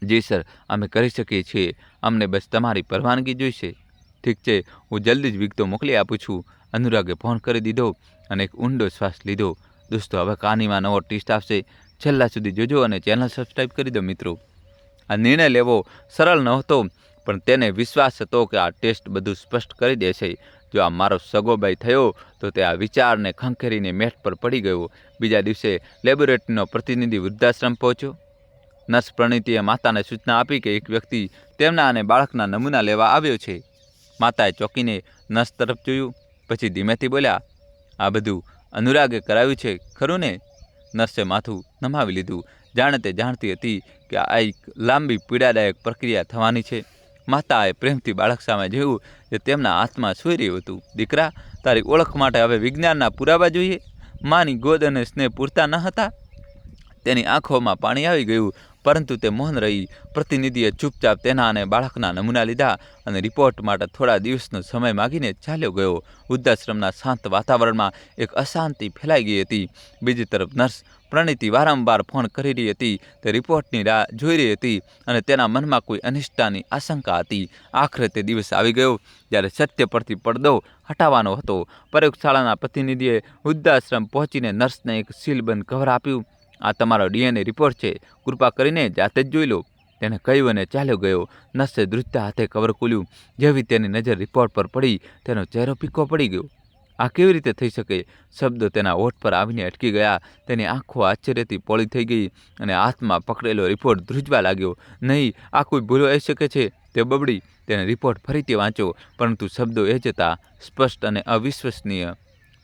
[SPEAKER 1] જી સર, અમે કરી શકીએ છીએ. અમને બસ તમારી પરવાનગી જોઈશે. ઠીક છે, હું જલ્દી જ વિગતો મોકલી આપું છું. અનુરાગે ફોન કરી દીધો અને એક ઊંડો શ્વાસ લીધો. દોસ્તો, હવે કહાનીમાં નવો ટ્વિસ્ટ આવશે. છેલ્લા સુધી જોજો અને ચેનલ સબસ્ક્રાઈબ કરી દો. મિત્રો, આ નિર્ણય લેવો સરળ નહોતો, પણ તેને વિશ્વાસ હતો કે આ ટેસ્ટ બધું સ્પષ્ટ કરી દેશે. જો આ મારો સગો ભાઈ થયો તો તે આ વિચારને ખંખેરીને મેટ પર પડી ગયો. બીજા દિવસે લેબોરેટરીનો પ્રતિનિધિ વૃદ્ધાશ્રમ પહોંચ્યો. નર્સ પ્રણીતિએ માતાને સૂચના આપી કે એક વ્યક્તિ તેમના અને બાળકના નમૂના લેવા આવ્યો છે. માતાએ ચોંકીને નર્સ તરફ જોયું, પછી ધીમેથી બોલ્યા, આ બધું અનુરાગે કરાવ્યું છે ખરું ને? નર્સે માથું નમાવી લીધું, જાણે તે જાણતી હતી કે આ એક લાંબી પીડાદાયક પ્રક્રિયા થવાની છે. માતાએ પ્રેમથી બાળક સામે જોયું, જે તેમના હાથમાં સૂઈ રહ્યું હતું. દીકરા, તારી ઓળખ માટે હવે વિજ્ઞાનના પુરાવા જોઈએ? માની ગોદ અને સ્નેહ પૂરતા ન હતા? તેની આંખોમાં પાણી આવી ગયું, પરંતુ તે મૌન રહી. પ્રતિનિધિએ ચૂપચાપ તેના અને બાળકના નમૂના લીધા અને રિપોર્ટ માટે થોડા દિવસનો સમય માગીને ચાલ્યો ગયો. વૃદ્ધાશ્રમના શાંત વાતાવરણમાં એક અશાંતિ ફેલાઈ ગઈ હતી. બીજી તરફ નર્સ પ્રણીતિ વારંવાર ફોન કરી રહી હતી. તે રિપોર્ટની રાહ જોઈ રહી હતી અને તેના મનમાં કોઈ અનિષ્ટતાની આશંકા હતી. આખરે તે દિવસ આવી ગયો જ્યારે સત્ય પરથી પડદો હટાવવાનો હતો. પ્રયોગશાળાના પ્રતિનિધિએ વૃદ્ધાશ્રમ પહોંચીને નર્સને એક સીલબંધ કવર આપ્યું. આ તમારો DNA રિપોર્ટ છે, કૃપા કરીને જાતે જ જોઈ લો, તેને કહ્યું અને ચાલ્યો ગયો. નર્સે ધ્રુજતા હાથે કવર ખોલ્યું. જેવી તેની નજર રિપોર્ટ પર પડી, તેનો ચહેરો ફીકો પડી ગયો. આ કેવી રીતે થઈ શકે? શબ્દો તેના હોઠ પર આવીને અટકી ગયા. તેની આંખો આશ્ચર્યથી પોળી થઈ ગઈ અને હાથમાં પકડેલો રિપોર્ટ ધ્રુજવા લાગ્યો. નહીં, આ કોઈ ભૂલ હોઈ શકે છે. તે બબડી તેને રિપોર્ટ ફરીથી વાંચ્યો, પરંતુ શબ્દો એ જ હતા, સ્પષ્ટ અને અવિશ્વસનીય.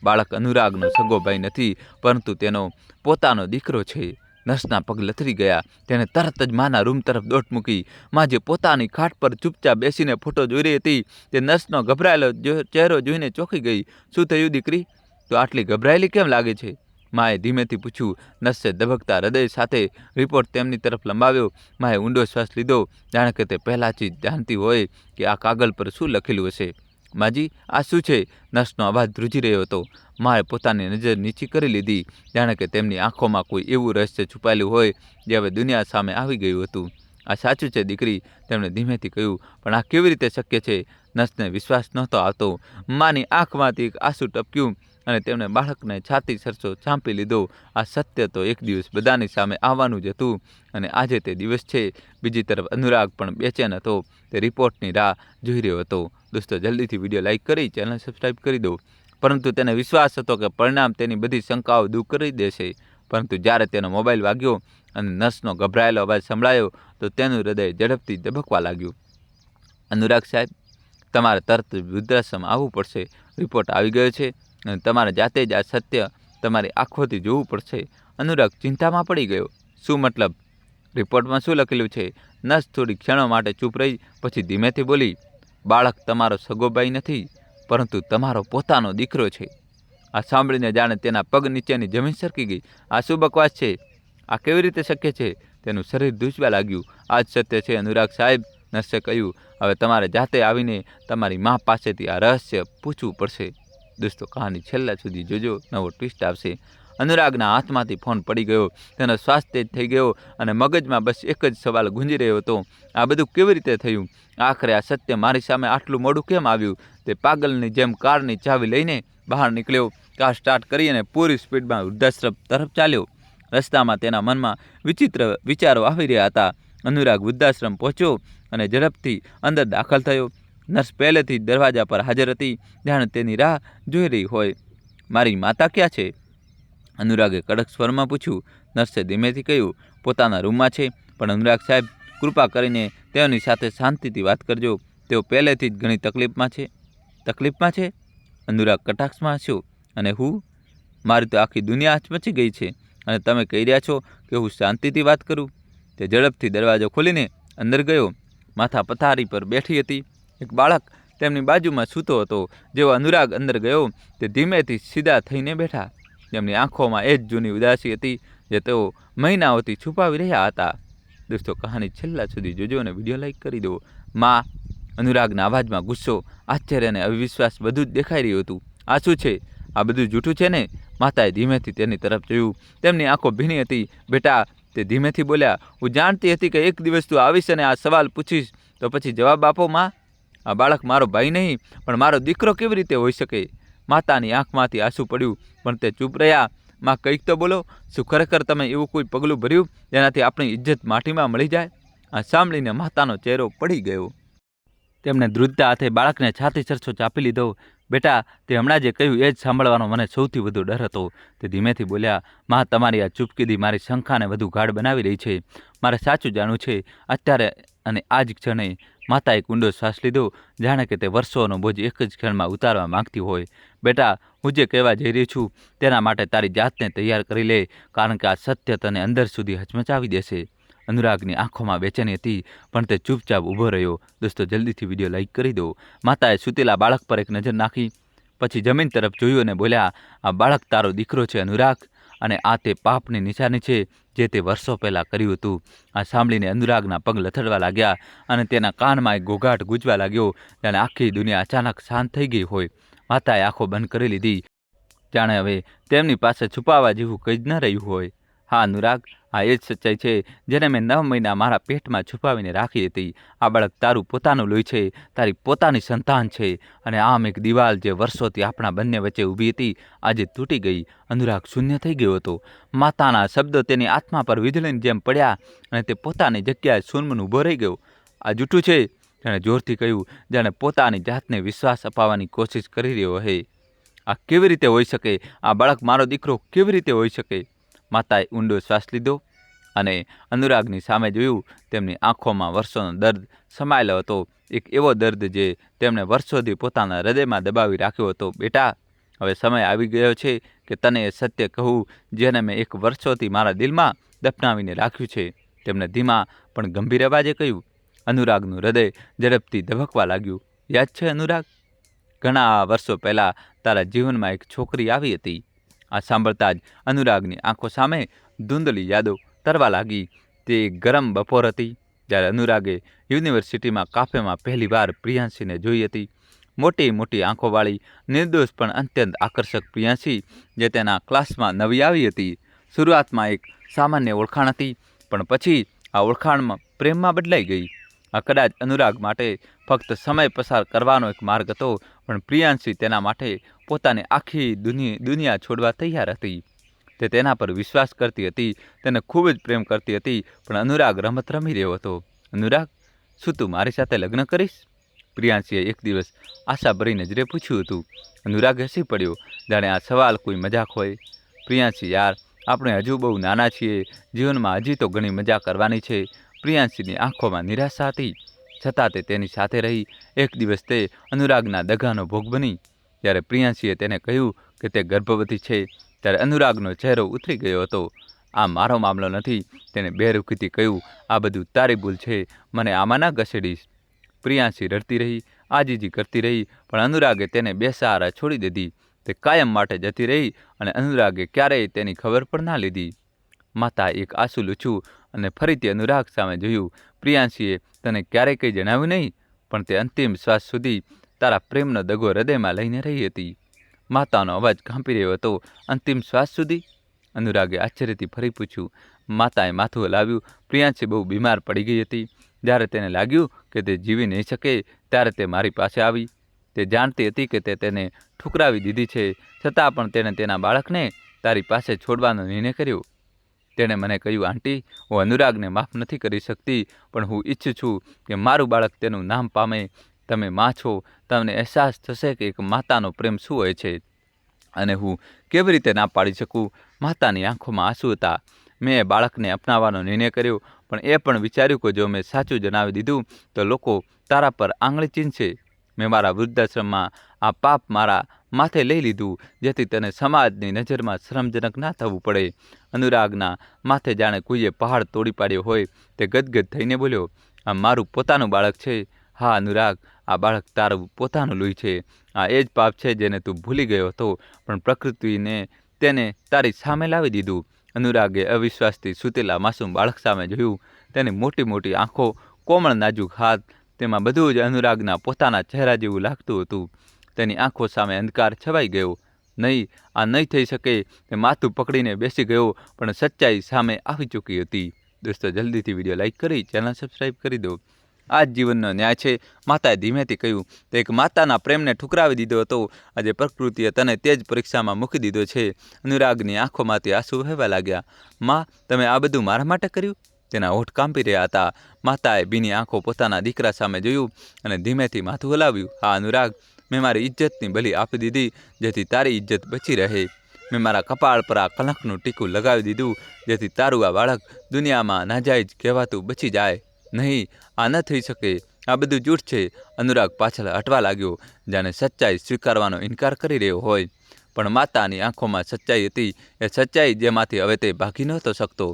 [SPEAKER 1] બાળક અનુરાગનો સગો ભાઈ નથી, પરંતુ તેનો પોતાનો દીકરો છે. નર્સના પગ લથડી ગયા. તેને તરત જ માના રૂમ તરફ દોટ મૂકી. માં જે પોતાની ખાટ પર ચૂપચાપ બેસીને ફોટો જોઈ રહી હતી, તે નર્સનો ગભરાયેલો ચહેરો જોઈને ચોંકી ગઈ. શું થયું દીકરી? તો આટલી ગભરાયેલી કેમ લાગે છે? માએ ધીમેથી પૂછ્યું. નર્સે ધબકતા હૃદય સાથે રિપોર્ટ તેમની તરફ લંબાવ્યો. માએ ઊંડો શ્વાસ લીધો, જાણે કે તે પહેલાંથી જ જાણતી હોય કે આ કાગળ પર શું લખેલું હશે. માજી, આ શું છે? નર્સનો અવાજ ધ્રુજી રહ્યો હતો. માએ પોતાની નજર નીચી કરી લીધી, જાણે કે તેમની આંખોમાં કોઈ એવું રહસ્ય છુપાયેલું હોય જે હવે દુનિયા સામે આવી ગયું હતું. આ સાચું છે દીકરી, તેમણે ધીમેથી કહ્યું. પણ આ કેવી રીતે શક્ય છે? નર્સને વિશ્વાસ નહોતો આવતો. માની આંખમાંથી એક આંસુ ટપક્યું અને તેમણે બાળકને છાતી સરસો ચાંપી લીધો. આ સત્ય તો એક દિવસ બધાની સામે આવવાનું જ હતું, અને આજે તે દિવસ છે. બીજી તરફ અનુરાગ પણ બેચેન હતો. તે રિપોર્ટની રાહ જોઈ રહ્યો હતો. દોસ્તો, જલ્દીથી વિડીયો લાઇક કરી ચેનલ સબસ્ક્રાઈબ કરી દો. પરંતુ તેને વિશ્વાસ હતો કે પરિણામ તેની બધી શંકાઓ દૂર કરી દેશે. પરંતુ જ્યારે તેનો મોબાઈલ વાગ્યો અને નર્સનો ગભરાયેલો અવાજ સંભળાયો, તો તેનું હૃદય ઝડપથી ધબકવા લાગ્યું. અનુરાગ સાહેબ, તમારે તરત જ વૃદ્ધાશ્રમ આવવું પડશે. રિપોર્ટ આવી ગયો છે અને તમારે જાતે જ આ સત્ય તમારી આંખોથી જોવું પડશે. અનુરાગ ચિંતામાં પડી ગયો. શું મતલબ? રિપોર્ટમાં શું લખેલું છે? નર્સ થોડી ક્ષણો માટે ચૂપ રહી, પછી ધીમેથી બોલી. બાળક તમારો સગો ભાઈ નથી, પરંતુ તમારો પોતાનો દીકરો છે. આ સાંભળીને જાણે તેના પગ નીચેની જમીન સરકી ગઈ. આ શું બકવાસ છે? આ કેવી રીતે શક્ય છે? તેનું શરીર ધ્રુજવા લાગ્યું. આ જ સત્ય છે અનુરાગ સાહેબ, નર્સે કહ્યું. હવે તમારે જાતે આવીને તમારી મા પાસેથી આ રહસ્ય પૂછવું પડશે. દોસ્તો, કહાની છેલ્લા સુધી જોજો, નવો ટ્વિસ્ટ આવશે. અનુરાગના હાથમાંથી ફોન પડી ગયો. તેનો શ્વાસ તેજ થઈ ગયો અને મગજમાં બસ એક જ સવાલ ગુંજી રહ્યો હતો. આ બધું કેવી રીતે થયું? આખરે આ સત્ય મારી સામે આટલું મોડું કેમ આવ્યું? તે પાગલની જેમ કારની ચાવી લઈને બહાર નીકળ્યો. કાર સ્ટાર્ટ કરી અને પૂરી સ્પીડમાં વૃદ્ધાશ્રમ તરફ ચાલ્યો. રસ્તામાં તેના મનમાં વિચિત્ર વિચારો આવી રહ્યા હતા. અનુરાગ વૃદ્ધાશ્રમ પહોંચ્યો અને ઝડપથી અંદર દાખલ થયો. નર્સ પહેલેથી જ દરવાજા પર હાજર હતી, જાણે તેની રાહ જોઈ રહી હોય. મારી માતા ક્યાં છે? અનુરાગે કડક સ્વરમાં પૂછ્યું. નર્સે ધીમેથી કહ્યું, પોતાના રૂમમાં છે. પણ અનુરાગ સાહેબ, કૃપા કરીને તેઓની સાથે શાંતિથી વાત કરજો. તેઓ પહેલેથી જ ઘણી તકલીફમાં છે. તકલીફમાં છે? અનુરાગ કટાક્ષમાં હસ્યો. અને હું? મારી તો આખી દુનિયા હચમચી ગઈ છે, અને તમે કહી રહ્યા છો કે હું શાંતિથી વાત કરું? તે ઝડપથી દરવાજો ખોલીને અંદર ગયો. માથા પથારી પર બેઠી હતી. એક બાળક તેમની બાજુમાં સૂતો હતો. જેવો અનુરાગ અંદર ગયો, તે ધીમેથી સીધા થઈને બેઠા. તેમની આંખોમાં એ જ જૂની ઉદાસી હતી જે તેઓ મહિનાઓથી છુપાવી રહ્યા હતા. દોસ્તો, કહાની છેલ્લા સુધી જોજો અને વિડીયો લાઇક કરી દો. માં, અનુરાગના અવાજમાં ગુસ્સો, આશ્ચર્ય અને અવિશ્વાસ બધું જ દેખાઈ રહ્યું હતું. આ શું છે? આ બધું જૂઠું છે ને? માતાએ ધીમેથી તેની તરફ જોયું. તેમની આંખો ભીની હતી. બેટા, તે ધીમેથી બોલ્યા, હું જાણતી હતી કે એક દિવસ તું આવીશ અને આ સવાલ પૂછીશ, તો પછી જવાબ આપો માં. આ બાળક મારો ભાઈ નહીં, પણ મારો દીકરો કેવી રીતે હોઈ શકે? માતાની આંખમાંથી આંસુ પડ્યું, પણ તે ચૂપ રહ્યા. માં, કંઈક તો બોલો. શું ખરેખર તમે એવું કોઈ પગલું ભર્યું જેનાથી આપણી ઇજ્જત માટીમાં મળી જાય? આ સાંભળીને માતાનો ચહેરો પડી ગયો. તેમણે ધ્રુજતા હાથે બાળકને છાતી સરસો ચાપી લીધો. બેટા, તે હમણાં જે કહ્યું એ જ સાંભળવાનો મને સૌથી વધુ ડર હતો. તે ધીમેથી બોલ્યા. માં, તમારી આ ચૂપકીદી મારી શંકાને વધુ ગાઢ બનાવી રહી છે. મારે સાચું જાણવું છે, અત્યારે અને આ જ ક્ષણે. માતાએ એક ઊંડો શ્વાસ લીધો, જાણે કે તે વર્ષોનો બોજ એક જ ક્ષણમાં ઉતારવા માંગતી હોય. બેટા, હું જે કહેવા જઈ રહી છું તેના માટે તારી જાતને તૈયાર કરી લે, કારણ કે આ સત્ય તને અંદર સુધી હચમચાવી દેશે. અનુરાગની આંખોમાં બેચેની હતી, પણ તે ચૂપચાપ ઊભો રહ્યો. દોસ્તો, જલ્દીથી વિડીયો લાઇક કરી દો. માતાએ સૂતેલા બાળક પર એક નજર નાખી, પછી જમીન તરફ જોયું અને બોલ્યા, આ બાળક તારો દીકરો છે અનુરાગ, અને આ તે પાપની નિશાની છે જે તે વર્ષો પહેલાં કર્યું હતું. આ સાંભળીને અનુરાગના પગ લથડવા લાગ્યા અને તેના કાનમાં એક ઘોઘાટ ગૂંજવા લાગ્યો, જાણે આખી દુનિયા અચાનક શાંત થઈ ગઈ હોય. માતાએ આંખો બંધ કરી લીધી, જાણે હવે તેમની પાસે છુપાવવા જેવું કંઈ જ ન રહ્યું હોય. હા અનુરાગ, આ એ જ સચ્ચાઈ છે જેને મેં 9 મહિના મારા પેટમાં છુપાવીને રાખી હતી. આ બાળક તારું પોતાનું લોહી છે, તારી પોતાની સંતાન છે. અને આમ એક દિવાલ જે વર્ષોથી આપણા બંને વચ્ચે ઊભી હતી, આજે તૂટી ગઈ. અનુરાગ શૂન્ય થઈ ગયો હતો. માતાના શબ્દો તેની આત્મા પર વીજળીની જેમ પડ્યા અને તે પોતાની જગ્યાએ શૂન્યમાં ઊભો રહી ગયો. આ જૂઠું છે, તેણે જોરથી કહ્યું, જાણે પોતાની જાતને વિશ્વાસ અપાવવાની કોશિશ કરી રહ્યો હે. આ કેવી રીતે હોઈ શકે? આ બાળક મારો દીકરો કેવી રીતે હોઈ શકે? માતાએ ઊંડો શ્વાસ લીધો અને અનુરાગની સામે જોયું. તેમની આંખોમાં વર્ષોનો દર્દ સમાયેલો હતો, એક એવો દર્દ જે તેમણે વર્ષોથી પોતાના હૃદયમાં દબાવી રાખ્યો હતો. બેટા, હવે સમય આવી ગયો છે કે તને એ સત્ય કહું જેને મેં એક વર્ષોથી મારા દિલમાં દફનાવીને રાખ્યું છે, તેમણે ધીમા પણ ગંભીર અવાજે કહ્યું. અનુરાગનું હૃદય ઝડપથી ધબકવા લાગ્યું. યાદ છે અનુરાગ, ઘણા વર્ષો પહેલાં તારા જીવનમાં એક છોકરી આવી હતી. આ સાંભળતા જ અનુરાગની આંખો સામે ધૂંધળી યાદો તરવા લાગી. તે એક ગરમ બપોર હતી જ્યારે અનુરાગે યુનિવર્સિટીમાં કાફેમાં પહેલીવાર પ્રિયાંશીને જોઈ હતી. મોટી મોટી આંખોવાળી, નિર્દોષ પણ અત્યંત આકર્ષક પ્રિયાંશી જે તેના ક્લાસમાં નવી આવી હતી. શરૂઆતમાં એક સામાન્ય ઓળખાણ હતી, પણ પછી આ ઓળખાણમાં પ્રેમમાં બદલાઈ ગઈ. આ કદાચ અનુરાગ માટે ફક્ત સમય પસાર કરવાનો એક માર્ગ હતો, પણ પ્રિયાંશી તેના માટે પોતાની આખી દુનિયા છોડવા તૈયાર હતી. તે તેના પર વિશ્વાસ કરતી હતી, તેને ખૂબ જ પ્રેમ કરતી હતી, પણ અનુરાગ રમત રમી રહ્યો હતો. અનુરાગ, શું તું મારી સાથે લગ્ન કરીશ? પ્રિયાંશીએ એક દિવસ આશાભરી નજરે પૂછ્યું હતું. અનુરાગ હસી પડ્યો, જાણે આ સવાલ કોઈ મજાક હોય. પ્રિયાંશી, યાર, આપણે હજુ બહુ નાના છીએ, જીવનમાં હજી તો ઘણી મજા કરવાની છે. પ્રિયાંશીની આંખોમાં નિરાશા હતી, છતાં તે તેની સાથે રહી. એક દિવસ તે અનુરાગના દગાનો ભોગ બની. જ્યારે પ્રિયાંશીએ તેને કહ્યું કે તે ગર્ભવતી છે, ત્યારે અનુરાગનો ચહેરો ઉતરી ગયો હતો. આ મારો મામલો નથી, તેને બેરૂખીથી કહ્યું. આ બધું તારી ભૂલ છે, મને આમાં ના ઘસેડીશ. પ્રિયાંશી રડતી રહી, આજીજી કરતી રહી, પણ અનુરાગે તેને બેસહારા છોડી દીધી. તે કાયમ માટે જતી રહી અને અનુરાગે ક્યારેય તેની ખબર પણ ના લીધી. માતાએ એક આંસુ લૂછ્યું અને ફરીથી અનુરાગ સામે જોયું. પ્રિયાંશીએ તને ક્યારેય કંઈ જણાવ્યું નહીં, પણ તે અંતિમ શ્વાસ સુધી તારા પ્રેમનો દગો હૃદયમાં લઈને રહી હતી. માતાનો અવાજ કાંપી રહ્યો હતો. અંતિમ શ્વાસ સુધી? અનુરાગે આશ્ચર્યથી ફરી પૂછ્યું. માતાએ માથું હલાવ્યું. પ્રિયાંશી બહુ બીમાર પડી ગઈ હતી. જ્યારે તેને લાગ્યું કે તે જીવી નહીં શકે, ત્યારે તે મારી પાસે આવી. તે જાણતી હતી કે તે તેને ઠુકરાવી દીધી છે, છતાં પણ તેણે તેના બાળકને તારી પાસે છોડવાનો નિર્ણય કર્યો. તેણે મને કહ્યું, આંટી, હું અનુરાગને માફ નથી કરી શકતી, પણ હું ઈચ્છું છું કે મારું બાળક તેનું નામ પામે. તમે માં છો, તમને અહેસાસ થશે કે એક માતાનો પ્રેમ શું હોય છે, અને હું કેવી રીતે ના પાડી શકું. માતાની આંખોમાં આંસુ હતા. મેં એ બાળકને અપનાવવાનો નિર્ણય કર્યો, પણ એ પણ વિચાર્યું કે જો મેં સાચું જણાવી દીધું તો લોકો તારા પર આંગળી ચીંધશે. મેં મારા વૃદ્ધાશ્રમમાં આ પાપ મારા માથે લઈ લીધું, જેથી તને સમાજની નજરમાં શરમજનક ના થવું પડે. અનુરાગના માથે જાણે કોઈએ પહાડ તોડી પાડ્યો હોય. તે ગદગદ થઈને બોલ્યો, આ મારું પોતાનું બાળક છે. હા અનુરાગ, આ બાળક તારું પોતાનું લોહી છે. આ એ જ પાપ છે જેને તું ભૂલી ગયો હતો, પણ પ્રકૃતિને તેને તારી સામે લાવી દીધું. અનુરાગે અવિશ્વાસથી સૂતેલા માસૂમ બાળક સામે જોયું. તેની મોટી મોટી આંખો, કોમળ નાજુક હાથ, તેમાં બધું જ અનુરાગના પોતાના ચહેરા જેવું લાગતું હતું. તેની આંખો સામે અંધકાર છવાઈ ગયો. નહીં, આ નહીં થઈ શકે. તે માથું પકડીને બેસી ગયો, પણ સચ્ચાઈ સામે આવી ચૂકી હતી. દોસ્તો, જલ્દીથી વિડીયો લાઇક કરી ચેનલ સબસ્ક્રાઈબ કરી દો. આ જ જીવનનો ન્યાય છે, માતાએ ધીમેથી કહ્યું. તે એક માતાના પ્રેમને ઠુકરાવી દીધો હતો. આજે પ્રકૃતિએ તને તે જ પરીક્ષામાં મૂકી દીધો છે. અનુરાગની આંખોમાંથી આંસુ વહેવા લાગ્યા. માં, તમે આ બધું મારા માટે કર્યું? તેના હોઠ કાંપી રહ્યા હતા. માતાએ ભીની આંખો પોતાના દીકરા સામે જોયું અને ધીમેથી માથું હલાવ્યું. હા અનુરાગ, મેં મારી ઇજ્જતની બલી આપી દીધી, જેથી તારી ઇજ્જત બચી રહે. મેં મારા કપાળ પર આ કલંકનું ટીકું લગાવી દીધું, જેથી તારું આ બાળક દુનિયામાં નાજાયજ કહેવાતું બચી જાય. નહીં, આ ન થઈ શકે. આ બધું જૂઠ છે. અનુરાગ પાછળ હટવા લાગ્યો, જાણે સચ્ચાઈ સ્વીકારવાનો ઇનકાર કરી રહ્યો હોય. પણ માતાની આંખોમાં સચ્ચાઈ હતી, એ સચ્ચાઈ જેમાંથી હવે તે ભાગી નહોતો શકતો.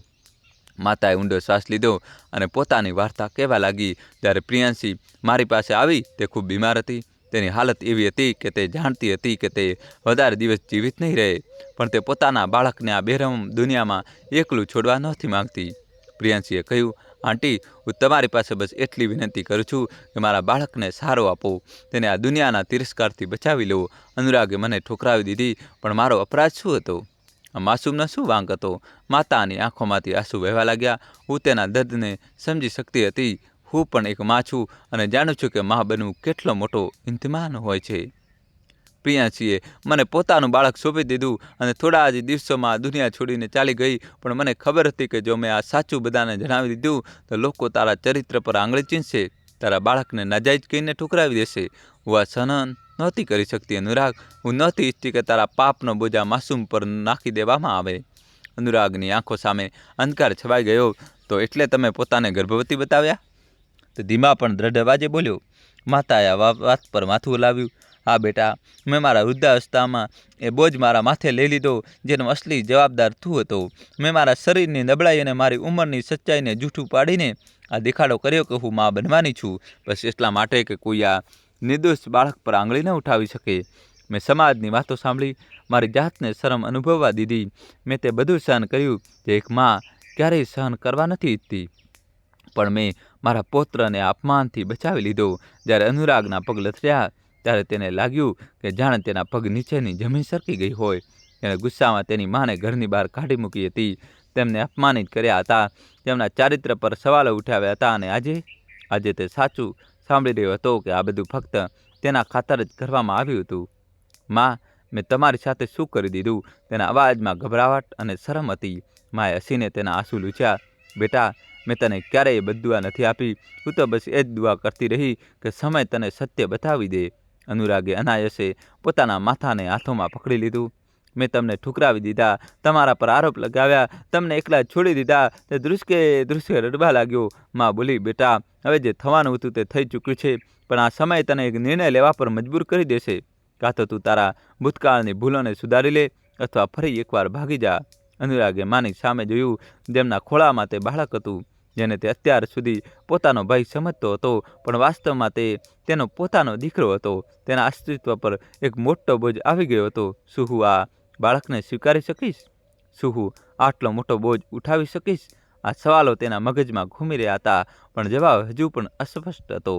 [SPEAKER 1] માતાએ ઊંડો શ્વાસ લીધો અને પોતાની વાર્તા કહેવા લાગી. જ્યારે પ્રિયાંશી મારી પાસે આવી, તે ખૂબ બીમાર હતી. તેની હાલત એવી હતી કે તે જાણતી હતી કે તે વધારે દિવસ જીવિત નહીં રહે, પણ તે પોતાના બાળકને આ બેરહમ દુનિયામાં એકલું છોડવા નહોતી માંગતી. પ્રિયાંશીએ કહ્યું, આંટી, હું તમારી પાસે બસ એટલી વિનંતી કરું છું કે મારા બાળકને સહારો આપો, તેને આ દુનિયાના તિરસ્કારથી બચાવી લો. અનુરાગે મને ઠુકરાવી દીધી, પણ મારો અપરાધ શું હતો? આ માસૂમનો શું વાંક હતો? માતાની આંખોમાંથી આંસુ વહેવા લાગ્યા. હું તેના દર્દને સમજી શકતી હતી. હું પણ એક માં છું અને જાણું છું કે માં બનવું કેટલો મોટો ઇમ્તિહાન હોય છે. પ્રિયાંશીએ મને પોતાનું બાળક સોંપી દીધું અને થોડા જ દિવસોમાં દુનિયા છોડીને ચાલી ગઈ. પણ મને ખબર હતી કે જો મેં આ સાચું બધાને જણાવી દીધું તો લોકો તારા ચરિત્ર પર આંગળી ચીંધશે, તારા બાળકને નાજાયજ કહીને ઠુકરાવી દેશે. હું આ સહન નહોતી કરી શકતી અનુરાગ. હું નહોતી ઈચ્છતી કે તારા પાપનો બોજા માસૂમ પર નાખી દેવામાં આવે. અનુરાગની આંખો સામે અંધકાર છવાઈ ગયો. તો એટલે તમે પોતાને ગર્ભવતી બતાવ્યા? તો ધીમા પણ દ્રઢ અવાજે બોલ્યો. માતાએ આ વાત પર માથું હલાવ્યું. હા બેટા, મેં મારા વૃદ્ધાવસ્થામાં એ બોજ મારા માથે લઈ લીધો જેનો અસલી જવાબદાર તું હતો. મેં મારા શરીરની નબળાઈ અને મારી ઉંમરની સચ્ચાઈને જૂઠું પાડીને આ દેખાડો કર્યો કે હું માં બનવાની છું, બસ એટલા માટે કે કોઈ આ નિર્દોષ બાળક પર આંગળી ન ઉઠાવી શકે. મેં સમાજની વાતો સાંભળી, મારી જાતને શરમ અનુભવવા દીધી. મેં તે બધું સહન કર્યું જે એક માં ક્યારેય સહન કરવા નથી ઈચ્છતી. પણ મેં મારા પૌત્રને અપમાનથી બચાવી લીધો. જ્યારે અનુરાગના પગ લથડ્યા ત્યારે તેને લાગ્યું કે જાણે તેના પગ નીચેની જમીન સરકી ગઈ હોય. તેણે ગુસ્સામાં તેની માને ઘરની બહાર કાઢી મૂકી હતી, તેમને અપમાનિત કર્યા હતા, તેમના ચારિત્ર પર સવાલો ઉઠાવ્યા હતા. અને આજે તે સાચું સાંભળી રહ્યો હતો કે આ બધું ફક્ત તેના ખાતર જ કરવામાં આવ્યું હતું. માં, મેં તમારી સાથે શું કરી દીધું? તેના અવાજમાં ગભરાવટ અને શરમ હતી. માએ હસીને તેના આંસુ લૂછ્યા. બેટા, મેં તને ક્યારેય બદદુઆ નથી આપી. હું તો બસ એ જ દુઆ કરતી રહી કે સમય તને સત્ય બતાવી દે. અનુરાગે અનાયસે પોતાના માથાને હાથોમાં પકડી લીધું. મેં તમને ઠુકરાવી દીધા, તમારા પર આરોપ લગાવ્યા, તમને એકલા છોડી દીધા. તે ધ્રુસકે રડવા લાગ્યો. માં બોલી, બેટા, હવે જે થવાનું હતું તે થઈ ચૂક્યું છે, પણ આ સમય તને એક નિર્ણય લેવા પર મજબૂર કરી દેશે. કાં તો તું તારા ભૂતકાળની ભૂલોને સુધારી લે અથવા ફરી એકવાર ભાગી જા. અનુરાગે માની સામે જોયું, જેમના ખોળામાં તે બાળક હતું, જેને તે અત્યાર સુધી પોતાનો ભાઈ સમજતો હતો, પણ વાસ્તવમાં તે તેનો પોતાનો દીકરો હતો. તેના અસ્તિત્વ પર એક મોટો બોજ આવી ગયો હતો. શું હું આ બાળકને સ્વીકારી શકીશ? શું હું આટલો મોટો બોજ ઉઠાવી શકીશ? આ સવાલો તેના મગજમાં ઘૂમી રહ્યા હતા, પણ જવાબ હજુ પણ અસ્પષ્ટ હતો.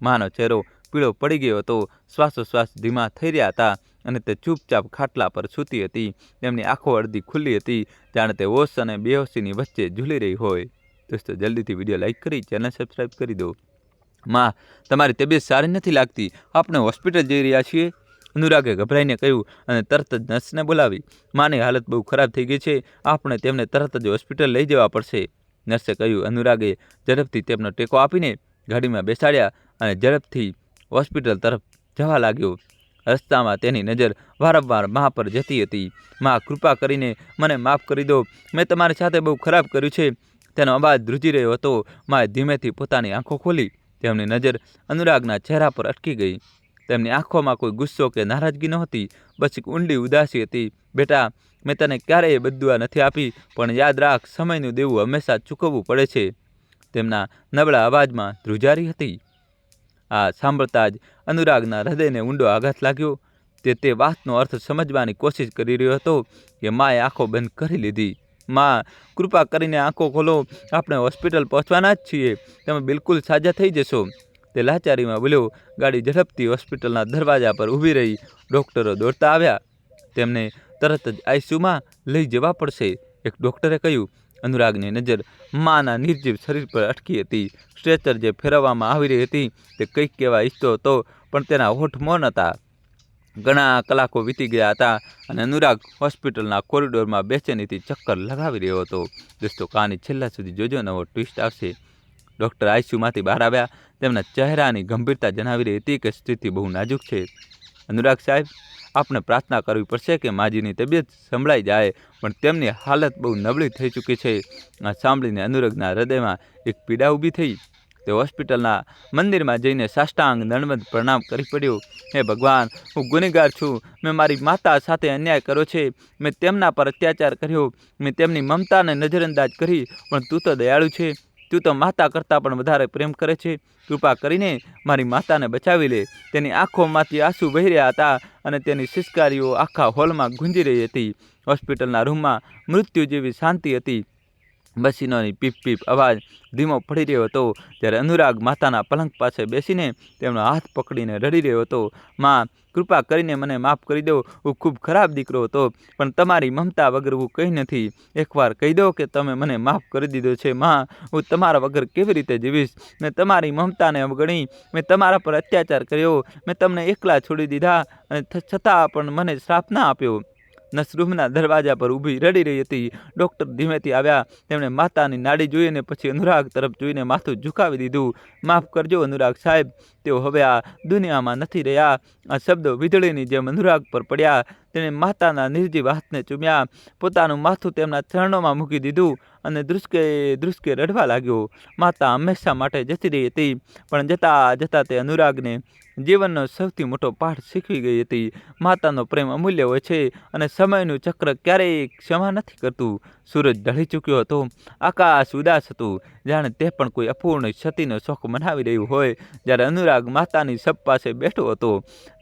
[SPEAKER 1] માનો ચહેરો પીળો પડી ગયો હતો, શ્વાસોશ્વાસ ધીમા થઈ રહ્યા હતા અને તે ચૂપચાપ ખાટલા પર સૂતી હતી. તેમની આંખો અડધી ખુલ્લી હતી, જાણે તે હોશ અને બેહોશીની વચ્ચે ઝૂલી રહી હોય. દોસ્તો, જલ્દીથી વિડીયો લાઇક કરી ચેનલ સબસ્ક્રાઈબ કરી દો. માં, તમારી તબિયત સારી નથી લાગતી, આપણે હોસ્પિટલ જઈ રહ્યા છીએ, અનુરાગે ગભરાઈને કહ્યું અને તરત જ નર્સને બોલાવી. માની હાલત બહુ ખરાબ થઈ ગઈ છે, આપણે તેમને તરત જ હોસ્પિટલ લઈ જવા પડશે, નર્સે કહ્યું. અનુરાગે ઝડપથી તેમનો ટેકો આપીને ગાડીમાં બેસાડ્યા અને ઝડપથી હોસ્પિટલ તરફ જવા લાગ્યો. રસ્તામાં તેની નજર વારંવાર મા પર જતી હતી. માં, કૃપા કરીને મને માફ કરી દો, મેં તમારી સાથે બહુ ખરાબ કર્યું છે. તેનો અવાજ ધ્રુજી રહ્યો હતો. માએ ધીમેથી પોતાની આંખો ખોલી. તેમની નજર અનુરાગના ચહેરા પર અટકી ગઈ. તેમની આંખોમાં કોઈ ગુસ્સો કે નારાજગી નહોતી, બસ એક ઊંડી ઉદાસી હતી. બેટા, મેં તને ક્યારેય બદદુઆ નથી આપી, પણ યાદ રાખ, સમયનું દેવું હંમેશા ચૂકવવું પડે છે. તેમના નબળા અવાજમાં ધ્રુજારી હતી. આ સાંભળતા જ અનુરાગના હૃદયને ઊંડો આઘાત લાગ્યો. તે વાતનો અર્થ સમજવાની કોશિશ કરી રહ્યો હતો કે માએ આંખો બંધ કરી લીધી. માં, કૃપા કરીને આંખો ખોલો, આપણે હોસ્પિટલ પહોંચવાના જ છીએ, તમે બિલકુલ સાજા થઈ જશો, તે લાચારીમાં બોલ્યો. ગાડી ઝડપથી હોસ્પિટલના દરવાજા પર ઊભી રહી. ડૉક્ટરો દોડતા આવ્યા. તેમને તરત જ આઈસીયુમાં લઈ જવા પડશે, એક ડૉક્ટરે કહ્યું. અનુરાગની નજર માના નિર્જીવ શરીર પર અટકી હતી. સ્ટ્રેચર જે ફેરવવામાં આવી રહી હતી તે કંઈક કહેવા ઈચ્છતો હતો, પણ તેના હોઠ મૌન હતા. ઘણા કલાકો વીતી ગયા હતા અને અનુરાગ હોસ્પિટલના કોરિડોરમાં બેચેનીથી ચક્કર લગાવી રહ્યો હતો. દોસ્તો, કહાની છેલ્લા સુધી જોજો, નવો ટ્વિસ્ટ આવશે. ડૉક્ટર આઈસીયુમાંથી બહાર આવ્યા. તેમના ચહેરાની ગંભીરતા જણાવી રહી હતી કે સ્થિતિ બહુ નાજુક છે. અનુરાગ સાહેબ, આપણે પ્રાર્થના કરવી પડશે કે માજીની તબિયત સંભળાઈ જાય, પણ તેમની હાલત બહુ નબળી થઈ ચૂકી છે. આ સાંભળીને અનુરાગના હૃદયમાં એક પીડા ઊભી થઈ. તે હોસ્પિટલના મંદિરમાં જઈને સાષ્ટાંગ દંડવત પ્રણામ કરી પડ્યો. હે ભગવાન, હું ગુનેગાર છું. મેં મારી માતા સાથે અન્યાય કર્યો છે. મેં તેમના પર અત્યાચાર કર્યો. મેં તેમની મમતાને નજરઅંદાજ કરી. પણ તું તો દયાળુ છે. તું તો માતા કરતાં પણ વધારે પ્રેમ કરે છે. કૃપા કરીને મારી માતાને બચાવી લે. તેની આંખોમાંથી આંસુ વહી રહ્યા હતા અને તેની સિસકારીઓ આખા હોલમાં ગુંજી રહી હતી. હોસ્પિટલના રૂમમાં મૃત્યુ જેવી શાંતિ હતી. મશીનોની પીપ પીપ અવાજ ધીમો પડી રહ્યો હતો. જ્યારે અનુરાગ માતાના પલંગ પાસે બેસીને તેમનો હાથ પકડીને રડી રહ્યો હતો. માં, કૃપા કરીને મને માફ કરી દો. હું ખૂબ ખરાબ દીકરો હતો, પણ તમારી મમતા વગર હું કંઈ નથી. એકવાર કહી દો કે તમે મને માફ કરી દીધો છે. માં, હું તમારા વગર કેવી રીતે જીવીશ? મેં તમારી મમતાને અવગણી. મેં તમારા પર અત્યાચાર કર્યો. મેં તમને એકલા છોડી દીધા અને છતાં પણ મને શ્રાપ ના આપ્યો. નર્સ રૂમના દરવાજા પર ઊભી રડી રહી હતી. ડૉક્ટર ધીમેથી આવ્યા. તેમણે માતાની નાડી જોઈને પછી અનુરાગ તરફ જોઈને માથું ઝુકાવી દીધું. માફ કરજો અનુરાગ સાહેબ, તેઓ હવે આ દુનિયામાં નથી રહ્યા. આ શબ્દો વીજળીની જેમ અનુરાગ પર પડ્યા. તેણે માતાના નિર્જીવ હાથને ચૂમ્યા, પોતાનું માથું તેમના ચરણોમાં મૂકી દીધું અને ધ્રુસકે રડવા લાગ્યો. માતા હંમેશા માટે જતી રહી હતી, પણ જતાં જતાં તે અનુરાગને જીવનનો સૌથી મોટો પાઠ શીખવી ગઈ હતી. માતાનો પ્રેમ અમૂલ્ય હોય છે અને સમયનું ચક્ર ક્યારેય ક્ષમા નથી કરતું. સૂરજ ઢળી ચૂક્યો હતો, આકાશ ઉદાસ હતું, જાણે તે પણ કોઈ અપૂર્ણ સતીનો શોખ મનાવી રહ્યું હોય. જ્યારે અનુરાગ માતાની શબ પાસે બેઠો હતો,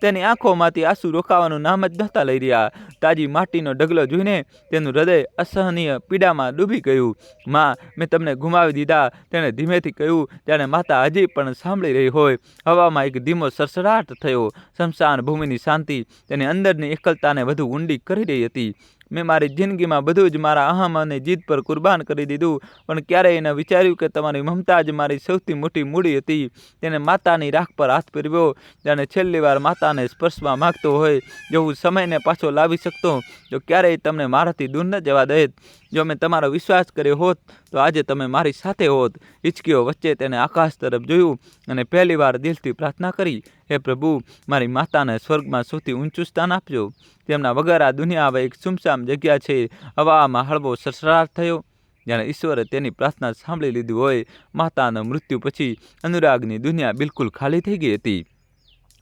[SPEAKER 1] તેની આંખોમાંથી આંસુ રોકાવાનું નામ જ નહોતા લઈ રહ્યા. તાજી માટીનો ઢગલો જોઈને તેનું હૃદય અસહનીય પીડામાં ડૂબી ગયું. માં, મેં તમને ગુમાવી દીધા, તેણે ધીમેથી કહ્યું, જાણે માતા હજી પણ સાંભળી રહી હોય. હવામાં એક ધીમો સરસરાટ થયો. સ્મશાન ભૂમિની શાંતિ તેની અંદરની એકલતાને વધુ ઊંડી કરી રહી હતી. મેં મારી જિંદગીમાં બધું જ મારા અહમ અને જીદ પર કુરબાન કરી દીધું, પણ ક્યારેય ન વિચાર્યું કે તમારી મમતા જ મારી સૌથી મોટી મૂડી હતી. તેને માતાની રાખ પર હાથ ફેરવ્યો, જાણે છેલ્લી વાર માતાને સ્પર્શવા માંગતો હોય. જો હું સમયને પાછો લાવી શકતો, જો ક્યારેય તમને મારાથી દૂર ન જવા દેત, જો મેં તમારો વિશ્વાસ કર્યો હોત, તો આજે તમે મારી સાથે હોત. હિચકીઓ વચ્ચે તેને આકાશ તરફ જોયું અને પહેલી વાર દિલથી પ્રાર્થના કરી, હે પ્રભુ, મારી માતાને સ્વર્ગમાં સૌથી ઊંચું સ્થાન આપજો. તેમના વગર આ દુનિયા હવે એક સુમસામ જગ્યા છે. હવામાં હળવો સરસરાટ થયો, જાણે ઈશ્વરે તેની પ્રાર્થના સાંભળી લીધી હોય. માતાના મૃત્યુ પછી અનુરાગની દુનિયા બિલકુલ ખાલી થઈ ગઈ હતી.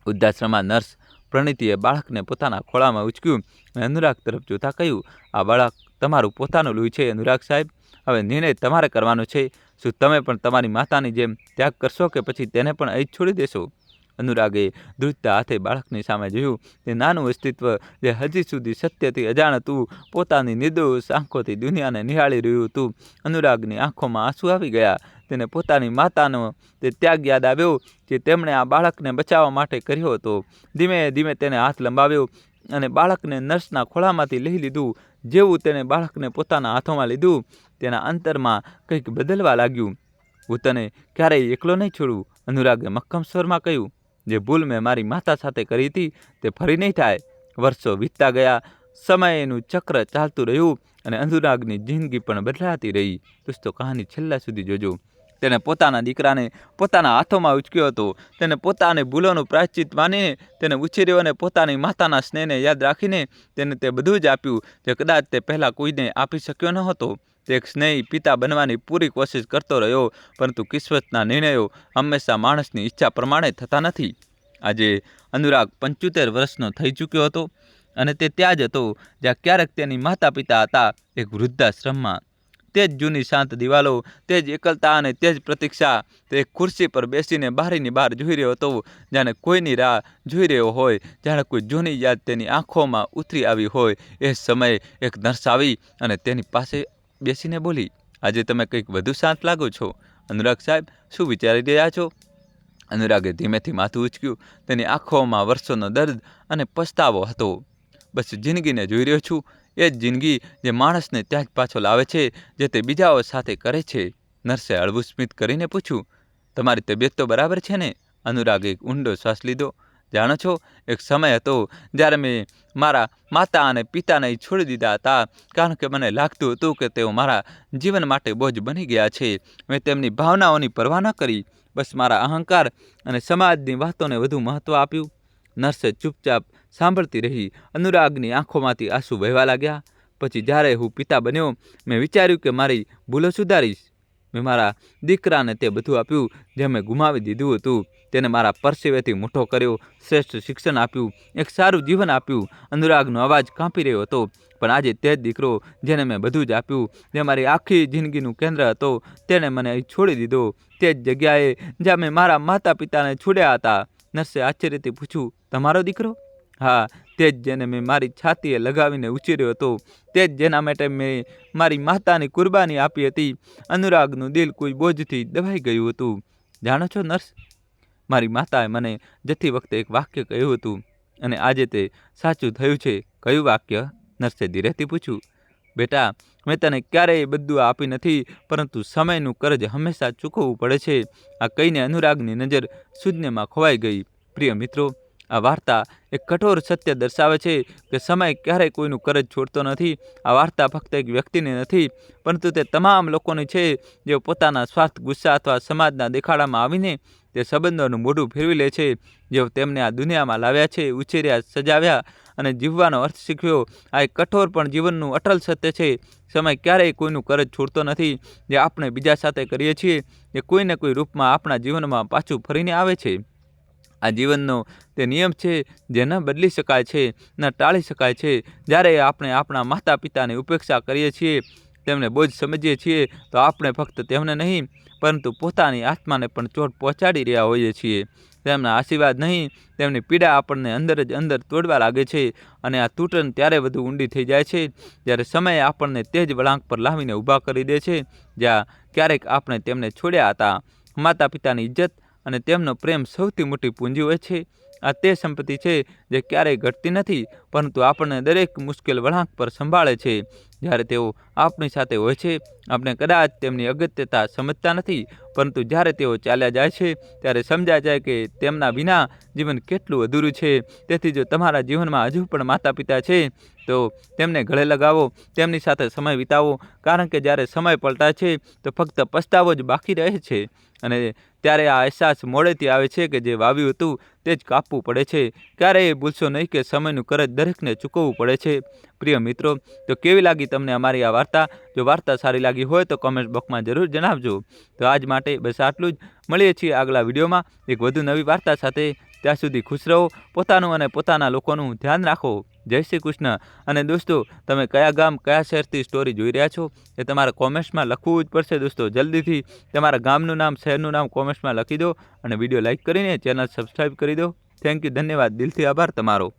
[SPEAKER 1] વૃદ્ધાશ્રમમાં નર્સ પ્રણીતિએ બાળકને પોતાના ખોળામાં ઉચક્યું અને અનુરાગ તરફ જોતા કહ્યું, આ બાળક તમારું પોતાનું લોહી છે અનુરાગ સાહેબ. હવે નિર્ણય તમારે કરવાનો છે. શું તમે પણ તમારી માતાની જેમ ત્યાગ કરશો કે પછી તેને પણ અહીં જ છોડી દેશો? અનુરાગે ધ્રુજતા હાથે બાળકની સામે જોયું. તે નાનું અસ્તિત્વ જે હજી સુધી સત્યથી અજાણ હતું, પોતાની નિર્દોષ આંખોથી દુનિયાને નિહાળી રહ્યું હતું. અનુરાગની આંખોમાં આંસુ આવી ગયા. તેને પોતાની માતાનો તે ત્યાગ યાદ આવ્યો જે તેમણે આ બાળકને બચાવવા માટે કર્યો હતો. ધીમે ધીમે તેને હાથ લંબાવ્યો અને બાળકને નર્સના ખોળામાંથી લઈ લીધું. જેવું તેને બાળકને પોતાના હાથોમાં લીધું, તેના અંતરમાં કંઈક બદલવા લાગ્યું. હું તને ક્યારેય એકલો નહીં છોડું, અનુરાગે મક્કમ સ્વરમાં કહ્યું. જે ભૂલ મેં મારી માતા સાથે કરી હતી, તે ફરી નહીં થાય. વર્ષો વીતતા ગયા, સમયનું ચક્ર ચાલતું રહ્યું અને અનુરાગની જિંદગી પણ બદલાતી રહી. દોસ્તો, કહાની છેલ્લા સુધી જોજો. તેને પોતાના દીકરાને પોતાના હાથોમાં ઉચક્યો હતો. તેને પોતાની ભૂલોનું પ્રાયશ્ચિત માનીને તેને ઉછેર્યો અને પોતાની માતાના સ્નેહને યાદ રાખીને તેને તે બધું જ આપ્યું જે કદાચ તે પહેલાં કોઈને આપી શક્યો ન હતો. તે એક સ્નેહી પિતા બનવાની પૂરી કોશિશ કરતો રહ્યો, પરંતુ કિસ્મતના નિર્ણયો હંમેશા માણસની ઈચ્છા પ્રમાણે થતા નથી. આજે અનુરાગ 75 વર્ષનો થઈ ચૂક્યો હતો અને તે ત્યાં જ હતો જ્યાં ક્યારેક તેની માતા પિતા હતા, એક વૃદ્ધાશ્રમમાં. તે જ જૂની શાંત દિવાલો, તે જ એકલતા અને તે જ પ્રતીક્ષા. તે એક ખુરશી પર બેસીને બારીની બહાર જોઈ રહ્યો હતો, જાણે કોઈની રાહ જોઈ રહ્યો હોય, જાણે કોઈ જૂની યાદ તેની આંખોમાં ઉતરી આવી હોય. એ સમયે એક નર્સ આવી અને તેની પાસે બેસીને બોલી, આજે તમે કંઈક વધુ શાંત લાગો છો. અનુરાગ સાહેબ, શું વિચારી રહ્યા છો? અનુરાગે ધીમેથી માથું ઉચક્યું. તેની આંખોમાં વર્ષોનો દર્દ અને પસ્તાવો હતો. બસ જિંદગીને જોઈ રહ્યો છું, એ જ જિંદગી જે માણસને ત્યાં જ પાછો લાવે છે જે તે બીજાઓ સાથે કરે છે. નર્સે હળવું સ્મિત કરીને પૂછ્યું, તમારી તબિયત તો બરાબર છે ને? અનુરાગે એક ઊંડો શ્વાસ લીધો. જાણો છો, એક સમય હતો જ્યારે મેં મારા માતા અને પિતાને છોડી દીધા હતા, કારણ કે મને લાગતું હતું કે તેઓ મારા જીવન માટે બોજ બની ગયા છે. મેં તેમની ભાવનાઓની પરવા ન કરી, બસ મારા અહંકાર અને સમાજની વાતોને વધુ મહત્ત્વ આપ્યું. નર્સે ચૂપચાપ સાંભળતી રહી. અનુરાગની આંખોમાંથી આંસુ વહેવા લાગ્યા. પછી જ્યારે હું પિતા બન્યો, મેં વિચાર્યું કે મારી ભૂલો સુધારીશ. મેં મારા દીકરાને તે બધું આપ્યું જે મેં ગુમાવી દીધું હતું. તેને મારા પરસેવેથી મોટો કર્યો, શ્રેષ્ઠ શિક્ષણ આપ્યું, એક સારું જીવન આપ્યું. અનુરાગનો અવાજ કાંપી રહ્યો હતો. પણ આજે તે જ દીકરો જેને મેં બધું જ આપ્યું, જે મારી આખી જિંદગીનું કેન્દ્ર હતો, તેણે મને અહીં છોડી દીધો. તે જ જગ્યાએ જ્યાં મેં મારા માતા પિતાને છોડ્યા હતા. નર્સે આશ્ચર્યથી પૂછ્યું, તમારો દીકરો? હા, તે જ જેને મેં મારી છાતીએ લગાવીને ઉછેર્યો હતો, તે જ જેના માટે મેં મારી માતાની કુરબાની આપી હતી. અનુરાગનું દિલ કોઈ બોજથી દબાઈ ગયું હતું. જાણો છો નર્સ, મારી માતાએ મને જતી વખતે એક વાક્ય કહ્યું હતું અને આજે તે સાચું થયું છે. કયું વાક્ય? નર્સે ધીરેથી પૂછ્યું. બેટા, મેં તને ક્યારેય બધું આપી નથી, પરંતુ સમયનું કર્જ હંમેશા ચૂકવવું પડે છે. આ કહીને અનુરાગની નજર શૂન્યમાં ખોવાઈ ગઈ. પ્રિય મિત્રો, આ વાર્તા એક કઠોર સત્ય દર્શાવે છે કે સમય ક્યારેય કોઈનું કર્જ છોડતો નથી. આ વાર્તા ફક્ત એક વ્યક્તિની નથી, પરંતુ તે તમામ લોકોની છે જેઓ પોતાના સ્વાર્થ, ગુસ્સા અથવા સમાજના દેખાડામાં આવીને તે સંબંધોનું મોઢું ફેરવી લે છે. જેઓ તેમને આ દુનિયામાં લાવ્યા છે, ઉછેર્યા, સજાવ્યા અને જીવવાનો અર્થ શીખ્યો. આ એક કઠોર પણ જીવનનું અટલ સત્ય છે. સમય ક્યારેય કોઈનું કરજ છોડતો નથી. જે આપણે બીજા સાથે કરીએ છીએ એ કોઈને કોઈ રૂપમાં આપણા જીવનમાં પાછું ફરીને આવે છે. આ જીવનનો તે નિયમ છે જે ન બદલી શકાય છે, ન ટાળી શકાય છે. જ્યારે આપણે આપણા માતા પિતાની ઉપેક્ષા કરીએ છીએ, તેમને બોજ સમજીએ છીએ, તો આપણે ફક્ત તેમને નહીં પરંતુ પોતાની આત્માને પણ ચોટ પહોંચાડી રહ્યા હોઈએ છીએ. તેમના આશીર્વાદ નહીં, તેમની પીડા આપણને અંદર જ અંદર તોડવા લાગે છે. અને આ તૂટન ત્યારે વધુ ઊંડી થઈ જાય છે જ્યારે સમય આપણને તે જ વળાંક પર લાવીને ઊભા કરી દે છે જ્યાં ક્યારેક આપણે તેમને છોડ્યા હતા. માતા પિતાની ઇજ્જત અને તેમનો પ્રેમ સૌથી મોટી પૂંજી હોય છે. આ તે સંપત્તિ છે જે ક્યારેય ઘટતી નથી, પરંતુ આપણને દરેક મુશ્કેલ વળાંક પર સંભાળે છે. જ્યારે તેઓ આપણી સાથે હોય છે, આપણે કદાચ તેમની અગત્યતા સમજતા નથી, પરંતુ જ્યારે તેઓ ચાલ્યા જાય છે ત્યારે સમજાય જાય કે તેમના વિના જીવન કેટલું અધૂરું છે. તેથી જો તમારા જીવનમાં હજુ પણ માતા પિતા છે, તો તેમને ગળે લગાવો, તેમની સાથે સમય વિતાવો, કારણ કે જ્યારે સમય પલટાય છે તો ફક્ત પસ્તાવો જ બાકી રહે છે. અને ત્યારે આ અહેસાસ મોડેથી આવે છે કે જે વાવ્યું હતું તે જ કાપવું પડે છે. ક્યારેય ભૂલશો નહીં કે સમયનું કરજ દરેકને ચૂકવવું પડે છે. પ્રિય મિત્રો, તો કેવી લાગી તમને અમારી આ વાર્તા? જો વાર્તા સારી લાગી હોય તો કોમેન્ટ બોક્સમાં જરૂર જણાવજો. તો આજ માટે બસ આટલું જ. મળીએ છીએ આગલા વિડીયોમાં એક વધુ નવી વાર્તા સાથે. ત્યાં સુધી ખુશ રહો, પોતાનું અને પોતાના લોકોનું ધ્યાન રાખો. જય શ્રી કૃષ્ણ. અને દોસ્તો, તમે કયા ગામ કયા શહેરથી સ્ટોરી જોઈ રહ્યા છો એ તમારે કોમેન્ટ્સમાં લખવું જ પડશે. દોસ્તો, જલ્દીથી તમારા ગામનું નામ, શહેરનું નામ કોમેન્ટ્સમાં લખી દો અને વિડીયો લાઇક કરીને ચેનલ સબસ્ક્રાઈબ કરી દો. થેન્ક યુ, ધન્યવાદ, દિલથી આભાર તમારો.